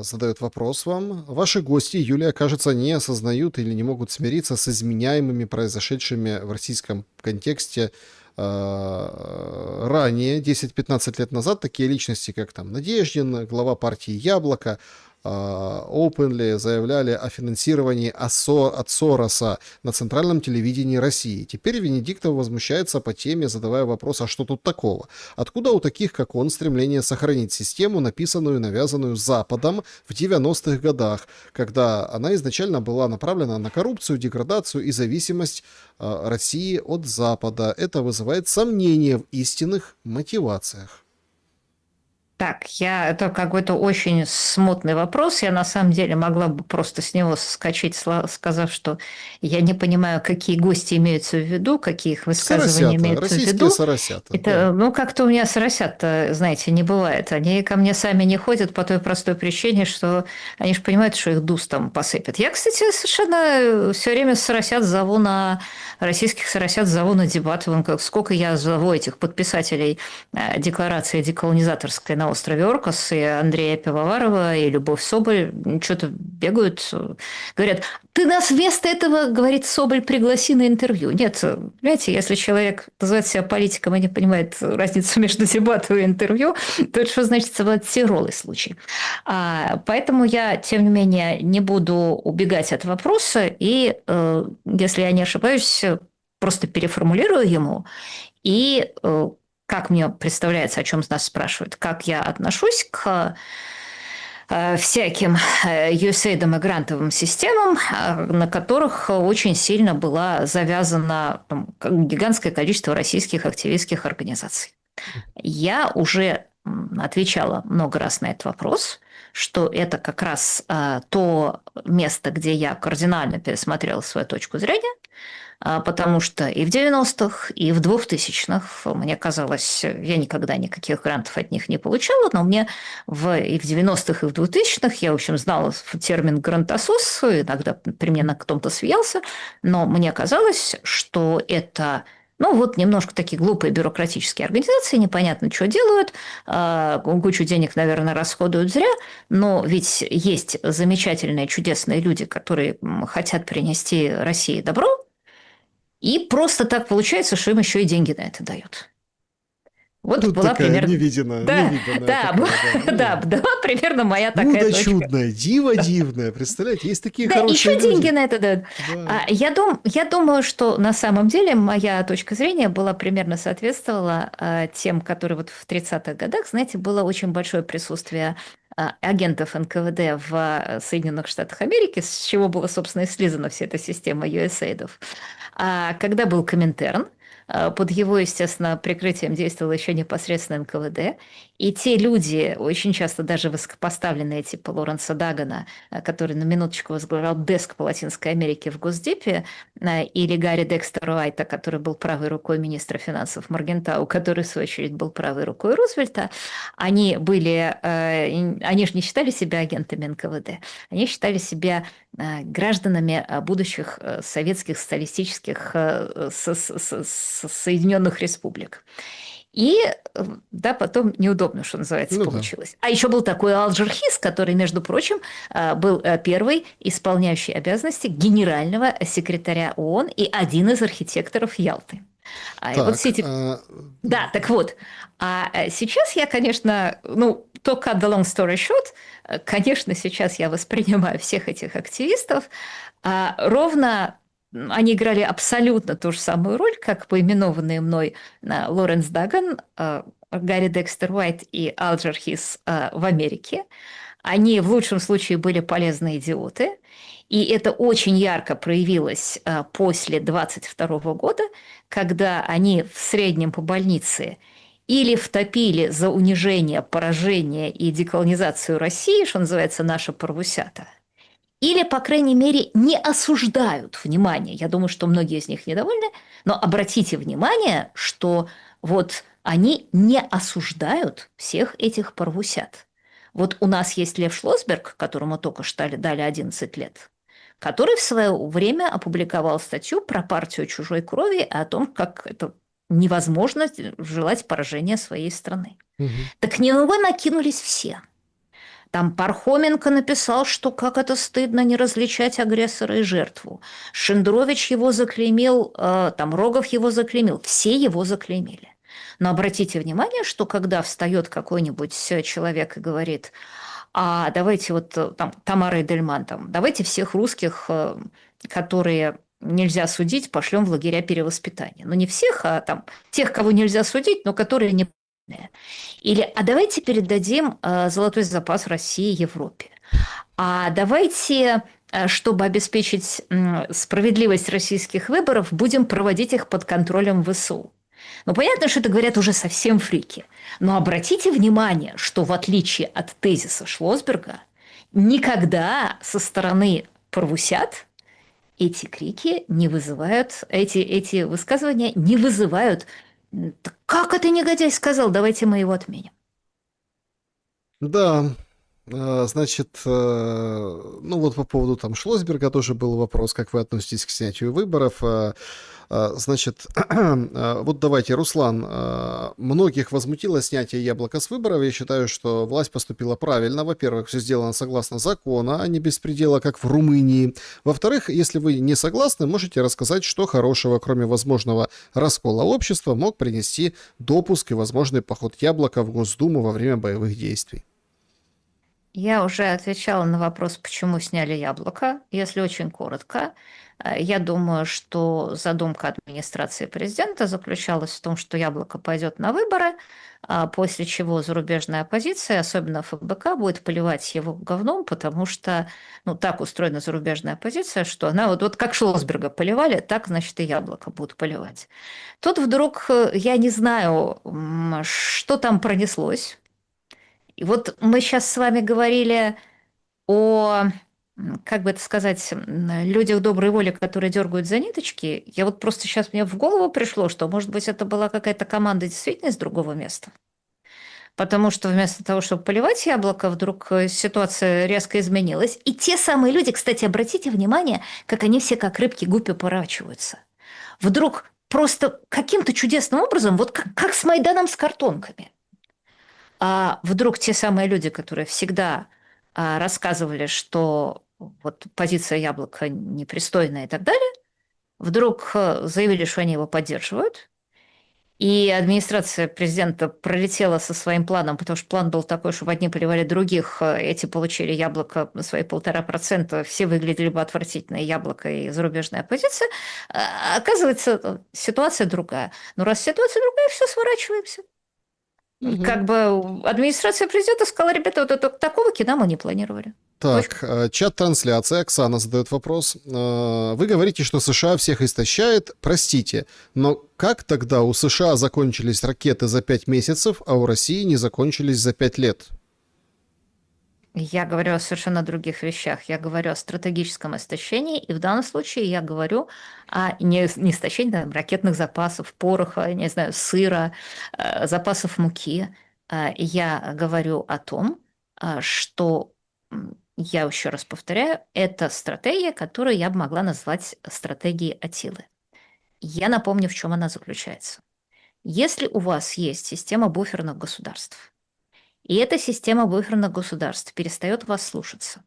задает вопрос вам. Ваши гости, Юлия, кажется, не осознают или не могут смириться с изменяемыми произошедшими в российском контексте ранее, 10-15 лет назад, такие личности, как там Надеждин, глава партии «Яблоко», openly заявляли о финансировании от Сороса на центральном телевидении России. Теперь Венедиктов возмущается по теме, задавая вопрос, а что тут такого? Откуда у таких, как он, стремление сохранить систему, написанную и навязанную Западом в 90-х годах, когда она изначально была направлена на коррупцию, деградацию и зависимость России от Запада? Это вызывает сомнения в истинных мотивациях. Так, это какой-то очень смутный вопрос. Я на самом деле могла бы просто с него соскочить, сказав, что я не понимаю, какие гости имеются в виду, какие их высказывания Соросята, имеются в российские виду. соросята, да. Это, ну, как-то у меня соросят-то, знаете, не бывает. Они ко мне сами не ходят по той простой причине, что они же понимают, что их дус там посыпят. Я, кстати, совершенно все время российских соросят зову на дебаты. Вон как сколько я зову этих подписателей декларации деколонизаторской на острове Оркос, и Андрея Пивоварова, и Любовь Соболь, что-то бегают, говорят, ты нас вместо этого, говорит Соболь, пригласи на интервью. Нет, понимаете, если человек называет себя политиком и не понимает разницу между дебатом и интервью, то это что значит, это тяжелый случай. Поэтому я, тем не менее, не буду убегать от вопроса, и, если я не ошибаюсь, просто переформулирую ему, и как мне представляется, о чем нас спрашивают, как я отношусь к всяким USAID и грантовым системам, на которых очень сильно была завязана гигантское количество российских активистских организаций. Я уже отвечала много раз на этот вопрос, что это как раз то место, где я кардинально пересмотрела свою точку зрения, потому что и в 90-х, и в 2000-х мне казалось, я никогда никаких грантов от них не получала, но мне и в 90-х, и в 2000-х я, в общем, знала термин «грантосос», иногда при мне на кто-то смеялся, но мне казалось, что это... Ну, вот немножко такие глупые бюрократические организации, непонятно, что делают, кучу денег, наверное, расходуют зря, но ведь есть замечательные, чудесные люди, которые хотят принести России добро, и просто так получается, что им еще и деньги на это дают. Вот Тут была такая примерно... невиданная Да, такая, да. да, была примерно моя такая Чудо точка. чудное, диво дивное, представляете, есть такие Да, хорошие еще люди. деньги на это дают. Да. Я думаю, что на самом деле моя точка зрения была примерно соответствовала тем, которые вот в 30-х годах, знаете, было очень большое присутствие агентов НКВД в Соединенных Штатах Америки, с чего была, собственно, и слизана вся эта система USAID. Когда был Коминтерн, под его, естественно, прикрытием действовал еще непосредственно НКВД. И те люди, очень часто даже высокопоставленные, типа Лоренса Дагана, который на минуточку возглавлял деск по Латинской Америке в Госдепе, или Гарри Декстер Уайта, который был правой рукой министра финансов Моргентау, который, в свою очередь, был правой рукой Рузвельта, они же не считали себя агентами НКВД, они считали себя гражданами будущих советских социалистических Соединенных Республик. И да, потом неудобно, что называется, Ну да. получилось. А еще был такой Алджер Хис, который, между прочим, был первый исполняющий обязанности генерального секретаря ООН и один из архитекторов Ялты. И вот все эти... Да, так вот. А сейчас я, конечно, to cut the long story short, конечно, сейчас я воспринимаю всех этих активистов ровно... Они играли абсолютно ту же самую роль, как поименованные мной Лоренс Даган, Гарри Декстер Уайт и Алджер Хис в Америке. Они в лучшем случае были полезные идиоты, и это очень ярко проявилось после 22 года, когда они в среднем по больнице или втопили за унижение, поражение и деколонизацию России, что называется, наша парвусята, или, по крайней мере, не осуждают внимание. Я думаю, что многие из них недовольны, но обратите внимание, что вот они не осуждают всех этих парвусят. Вот у нас есть Лев Шлосберг, которому только что дали 11 лет, который в свое время опубликовал статью про партию чужой крови о том, как это невозможно желать поражения своей страны. Угу. Так на него накинулись все. Там Пархоменко написал, что как это стыдно не различать агрессора и жертву. Шендерович его заклеймил, там Рогов его заклеймил. Все его заклеймили. Но обратите внимание, что когда встает какой-нибудь человек и говорит, давайте вот там Тамара Эдельман, давайте всех русских, которые нельзя судить, пошлем в лагеря перевоспитания. Ну, не всех, а там тех, кого нельзя судить, но которые не... Или, давайте передадим золотой запас России Европе. Давайте, чтобы обеспечить справедливость российских выборов, будем проводить их под контролем ВСУ. Ну, понятно, что это говорят уже совсем фрики. Но обратите внимание, что в отличие от тезиса Шлосберга, никогда со стороны правусят эти крики не вызывают, эти высказывания не вызывают. «Да как это негодяй сказал? Давайте мы его отменим». Да, значит, ну вот по поводу там Шлосберга тоже был вопрос, как вы относитесь к снятию выборов. Значит, вот давайте, Руслан, многих возмутило снятие яблока с выборов. Я считаю, что власть поступила правильно. Во-первых, все сделано согласно закону, а не беспредела, как в Румынии. Во-вторых, если вы не согласны, можете рассказать, что хорошего, кроме возможного раскола общества, мог принести допуск и возможный поход яблока в Госдуму во время боевых действий. Я уже отвечала на вопрос, почему сняли яблоко. Если очень коротко, я думаю, что задумка администрации президента заключалась в том, что яблоко пойдет на выборы, после чего зарубежная оппозиция, особенно ФБК, будет поливать его говном, потому что ну, так устроена зарубежная оппозиция, что она вот как Шлосберга поливали, так, значит, и яблоко будут поливать. Тут вдруг, я не знаю, что там пронеслось. И вот мы сейчас с вами говорили о, как бы это сказать, людях доброй воли, которые дергают за ниточки. Я вот просто сейчас мне в голову пришло, что, может быть, это была какая-то команда действительно из другого места. Потому что вместо того, чтобы поливать яблоко, вдруг ситуация резко изменилась. И те самые люди, кстати, обратите внимание, как они все как рыбки гуппи поворачиваются. Вдруг просто каким-то чудесным образом, вот как с Майданом с картонками. А вдруг те самые люди, которые всегда рассказывали, что вот позиция яблока непристойная и так далее, вдруг заявили, что они его поддерживают. И администрация президента пролетела со своим планом, потому что план был такой, чтобы одни поливали других, эти получили яблоко на свои 1,5%, все выглядели бы отвратительно, и яблоко, и зарубежная оппозиция. Оказывается, ситуация другая. Но раз ситуация другая, все, сворачиваемся. Как бы администрация президента сказала: ребята, вот такого кино мы не планировали. Точка. Так, чат-трансляция. Оксана задает вопрос. Вы говорите, что США всех истощает. Простите, но как тогда у США закончились ракеты за 5 месяцев, а у России не закончились за 5 лет? Я говорю о совершенно других вещах. Я говорю о стратегическом истощении, и в данном случае я говорю о не истощении ракетных запасов, пороха, не знаю, сыра, запасов муки. Я говорю о том, что, я еще раз повторяю, это стратегия, которую я бы могла назвать стратегией Атилы. Я напомню, в чем она заключается. Если у вас есть система буферных государств, и эта система буферных государств перестает вас слушаться,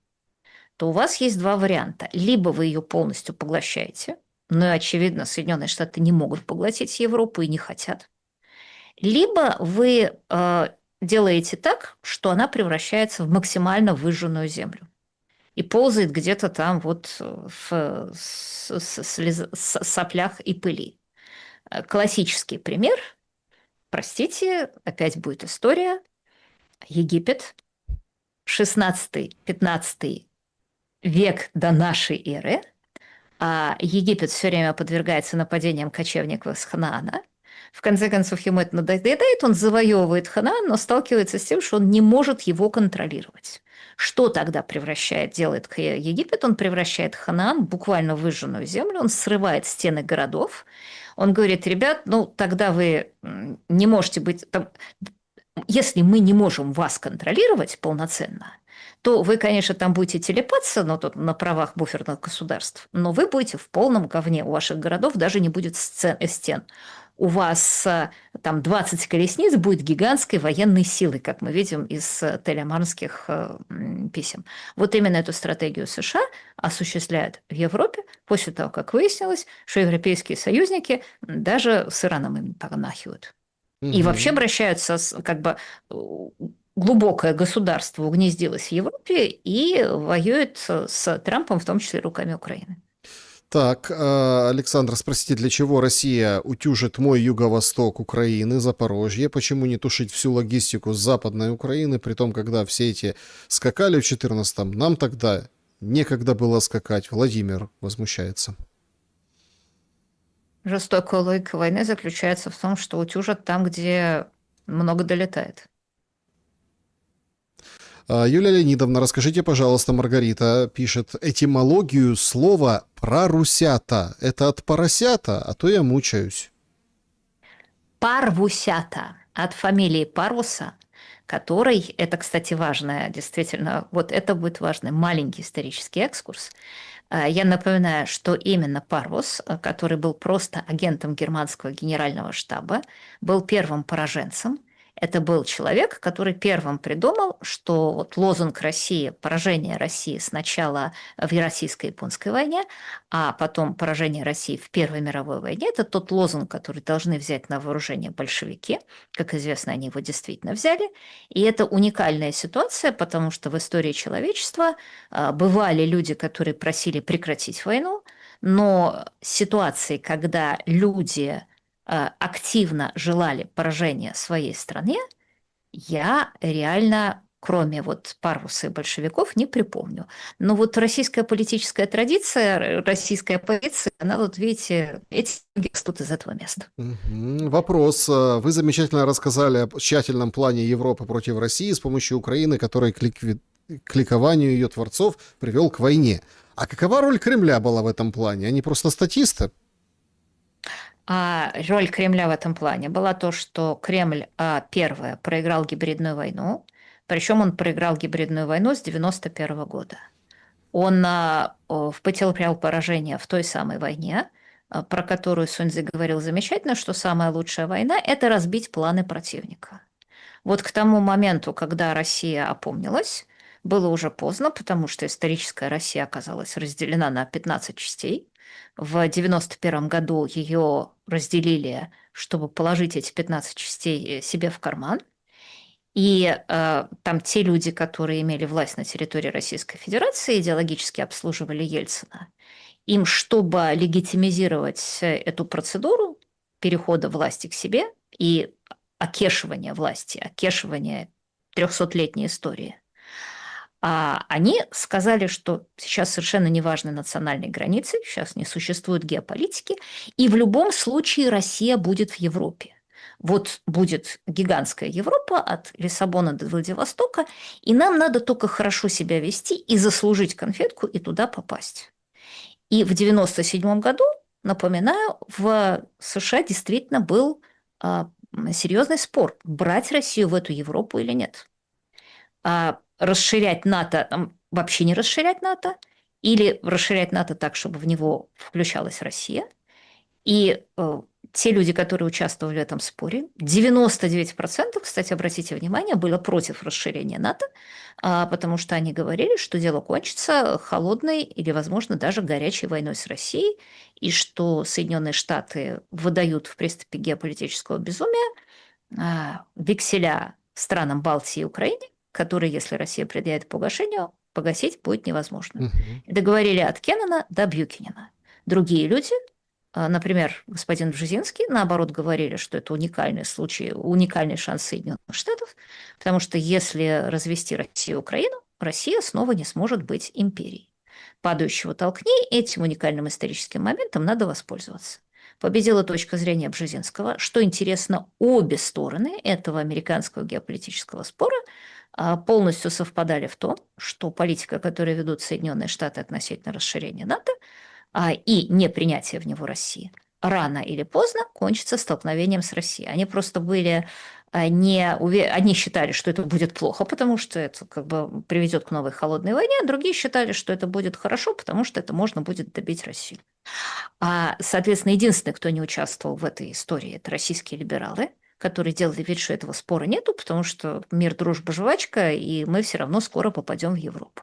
то у вас есть два варианта. Либо вы ее полностью поглощаете, но, очевидно, Соединенные Штаты не могут поглотить Европу и не хотят. Либо вы делаете так, что она превращается в максимально выжженную землю и ползает где-то там вот в соплях и пыли. Классический пример, простите, опять будет история, Египет, 16-15 век до нашей эры, а Египет все время подвергается нападениям кочевников с Ханаана. В конце концов, ему это надоедает, он завоевывает Ханаан, но сталкивается с тем, что он не может его контролировать. Что тогда делает Египет? Он превращает Ханаан буквально в выжженную землю, он срывает стены городов, он говорит: ребят, ну тогда вы не можете быть... Если мы не можем вас контролировать полноценно, то вы, конечно, там будете телепаться, но тут на правах буферных государств, но вы будете в полном говне. У ваших городов даже не будет стен. У вас там 20 колесниц будет гигантской военной силой, как мы видим из телемарнских писем. Вот именно эту стратегию США осуществляют в Европе после того, как выяснилось, что европейские союзники даже с Ираном им помахивают. И вообще обращаются, как бы глубокое государство угнездилось в Европе и воюет с Трампом, в том числе руками Украины. Так, Александр, спросите, для чего Россия утюжит мой юго-восток Украины, Запорожье? Почему не тушить всю логистику с Западной Украины, при том, когда все эти скакали в 14-м? Нам тогда некогда было скакать. Владимир возмущается. Жестокая логика войны заключается в том, что утюжат там, где много долетает. Юлия Леонидовна, расскажите, пожалуйста, Маргарита пишет, этимологию слова «прорусята». Это от поросята, а то я мучаюсь. Парвусята от фамилии Парвуса, который, это, кстати, важное, действительно, вот это будет важный маленький исторический экскурс. Я напоминаю, что именно Парвус, который был просто агентом германского генерального штаба, был первым пораженцем. Это был человек, который первым придумал, что вот лозунг России, поражение России сначала в Российско-японской войне, а потом поражение России в Первой мировой войне, это тот лозунг, который должны взять на вооружение большевики. Как известно, они его действительно взяли. И это уникальная ситуация, потому что в истории человечества бывали люди, которые просили прекратить войну, но ситуации, когда люди активно желали поражения своей стране, я реально, кроме вот Парвуса и большевиков, не припомню. Но вот российская политическая традиция, российская позиция, она вот, видите, эти растут из этого места. Вопрос. Вы замечательно рассказали о тщательном плане Европы против России с помощью Украины, который к ликованию ее творцов привел к войне. А какова роль Кремля была в этом плане? Они просто статисты? А роль Кремля в этом плане была то, что Кремль, первое, проиграл гибридную войну, причем он проиграл гибридную войну с 91 года. Он потерпел поражение в той самой войне, про которую Суньцзы говорил замечательно, что самая лучшая война – это разбить планы противника. Вот к тому моменту, когда Россия опомнилась, было уже поздно, потому что историческая Россия оказалась разделена на 15 частей. В 91 году ее разделили, чтобы положить эти 15 частей себе в карман. И там те люди, которые имели власть на территории Российской Федерации, идеологически обслуживали Ельцина. Им, чтобы легитимизировать эту процедуру перехода власти к себе и окешивания власти, окешивания 300-летней истории, они сказали, что сейчас совершенно не важны национальные границы, сейчас не существует геополитики, и в любом случае Россия будет в Европе. Вот будет гигантская Европа от Лиссабона до Владивостока, и нам надо только хорошо себя вести и заслужить конфетку и туда попасть. И в 1997 году, напоминаю, в США действительно был серьезный спор, брать Россию в эту Европу или нет. Расширять НАТО, вообще не расширять НАТО, или расширять НАТО так, чтобы в него включалась Россия. И те люди, которые участвовали в этом споре, 99%, кстати, обратите внимание, было против расширения НАТО, потому что они говорили, что дело кончится холодной или, возможно, даже горячей войной с Россией, и что Соединенные Штаты выдают в приступе геополитического безумия векселя странам Балтии и Украине, которые, если Россия предъявит погашению, погасить будет невозможно. Мгм. Это говорили от Кеннона до Бьюкенена. Другие люди, например, господин Бжезинский, наоборот, говорили, что это уникальный случай, уникальный шанс Соединенных Штатов, потому что если развести Россию и Украину, Россия снова не сможет быть империей. Падающего толкни, этим уникальным историческим моментом надо воспользоваться. Победила точка зрения Бжезинского. Что интересно, обе стороны этого американского геополитического спора полностью совпадали в том, что политика, которую ведут Соединенные Штаты относительно расширения НАТО, и непринятие в него России рано или поздно кончится столкновением с Россией. Они просто были они считали, что это будет плохо, потому что это как бы приведет к новой холодной войне, а другие считали, что это будет хорошо, потому что это можно будет добить Россию. Соответственно, единственный, кто не участвовал в этой истории, это российские либералы, которые делали вид, что этого спора нету, потому что мир, дружба, жвачка, и мы все равно скоро попадем в Европу.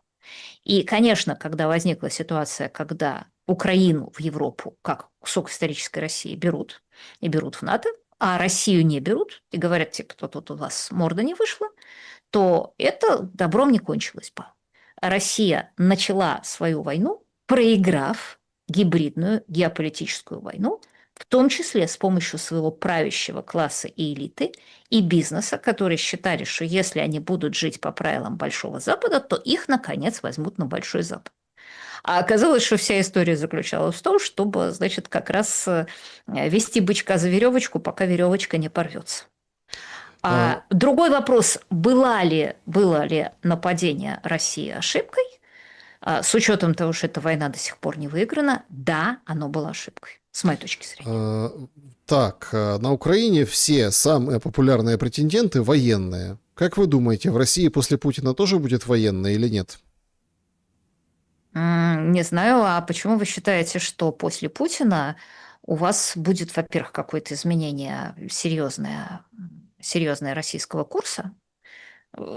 И, конечно, когда возникла ситуация, когда Украину в Европу, как кусок исторической России, берут и берут в НАТО, а Россию не берут, и говорят, типа, тут у вас морда не вышла, то это добром не кончилось бы. Россия начала свою войну, проиграв гибридную геополитическую войну, в том числе с помощью своего правящего класса и элиты, и бизнеса, которые считали, что если они будут жить по правилам Большого Запада, то их, наконец, возьмут на Большой Запад. А оказалось, что вся история заключалась в том, чтобы, значит, как раз вести бычка за веревочку, пока веревочка не порвется. А, Другой вопрос, было ли нападение России ошибкой, с учетом того, что эта война до сих пор не выиграна, да, оно было ошибкой, с моей точки зрения. а, Так, на Украине все самые популярные претенденты военные. Как вы думаете, в России после Путина тоже будет военные или нет? Не знаю, а почему вы считаете, что после Путина у вас будет, во-первых, какое-то изменение серьезное российского курса?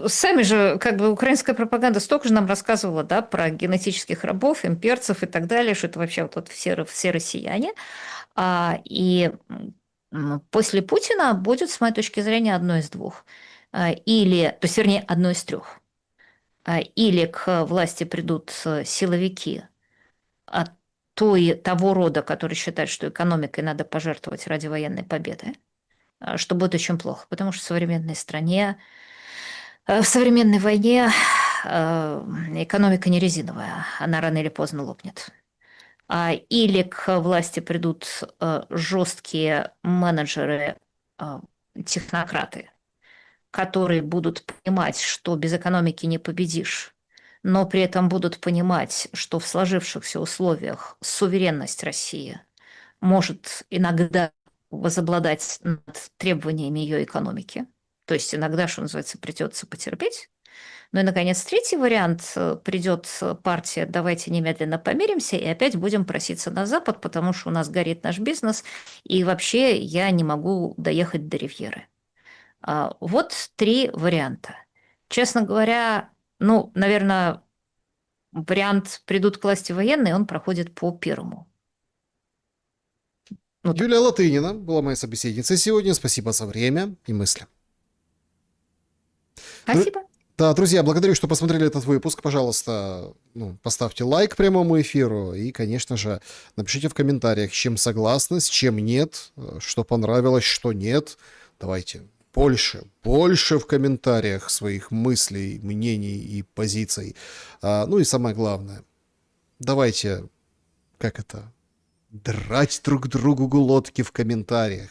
Сами же, как бы, украинская пропаганда столько же нам рассказывала, да, про генетических рабов, имперцев и так далее, что это вообще вот все россияне. После Путина будет, с моей точки зрения, одно из двух. Или, то есть, вернее, одно из трех. Или к власти придут силовики от того рода, который считает, что экономикой надо пожертвовать ради военной победы, что будет очень плохо, потому что в современной стране, в современной войне экономика не резиновая, она рано или поздно лопнет. Или к власти придут жесткие менеджеры, технократы, которые будут понимать, что без экономики не победишь, но при этом будут понимать, что в сложившихся условиях суверенность России может иногда возобладать над требованиями ее экономики. То есть иногда, что называется, придется потерпеть. Ну и, наконец, третий вариант. Придет партия «давайте немедленно помиримся» и опять будем проситься на Запад, потому что у нас горит наш бизнес, и вообще я не могу доехать до Ривьеры. Вот три варианта. Честно говоря, ну, наверное, вариант «придут к власти военные», он проходит по первому. Ну, так. Юлия Латынина была моей собеседницей сегодня. Спасибо за время и мысли. Дру- Спасибо. Да, друзья, благодарю, что посмотрели этот выпуск. Пожалуйста, поставьте лайк прямому эфиру и, конечно же, напишите в комментариях, с чем согласны, с чем нет, что понравилось, что нет. Давайте больше в комментариях своих мыслей, мнений и позиций. Ну и самое главное, давайте, драть друг другу глотки в комментариях.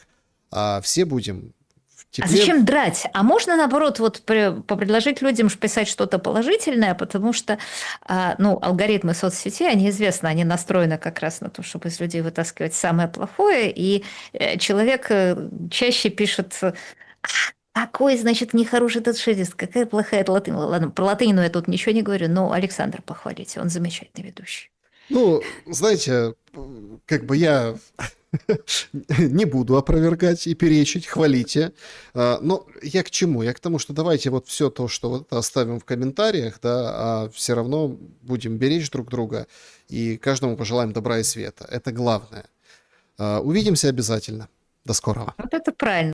А все будем в А тепле. зачем драть? А можно, наоборот, вот предложить людям писать что-то положительное, потому что, ну, алгоритмы соцсетей, они известны, они настроены как раз на то, чтобы из людей вытаскивать самое плохое, и человек чаще пишет: какой, значит, нехороший этот шрифт, какая плохая эта латынь. Ладно, про латынину я тут ничего не говорю, но Александр похвалите, он замечательный ведущий. Знаете, я не буду опровергать и перечить, хвалите. Но я к чему? Я к тому, что давайте вот все то, что вот оставим в комментариях, да, а все равно будем беречь друг друга и каждому пожелаем добра и света. Это главное. Увидимся обязательно. До скорого. Вот это правильно.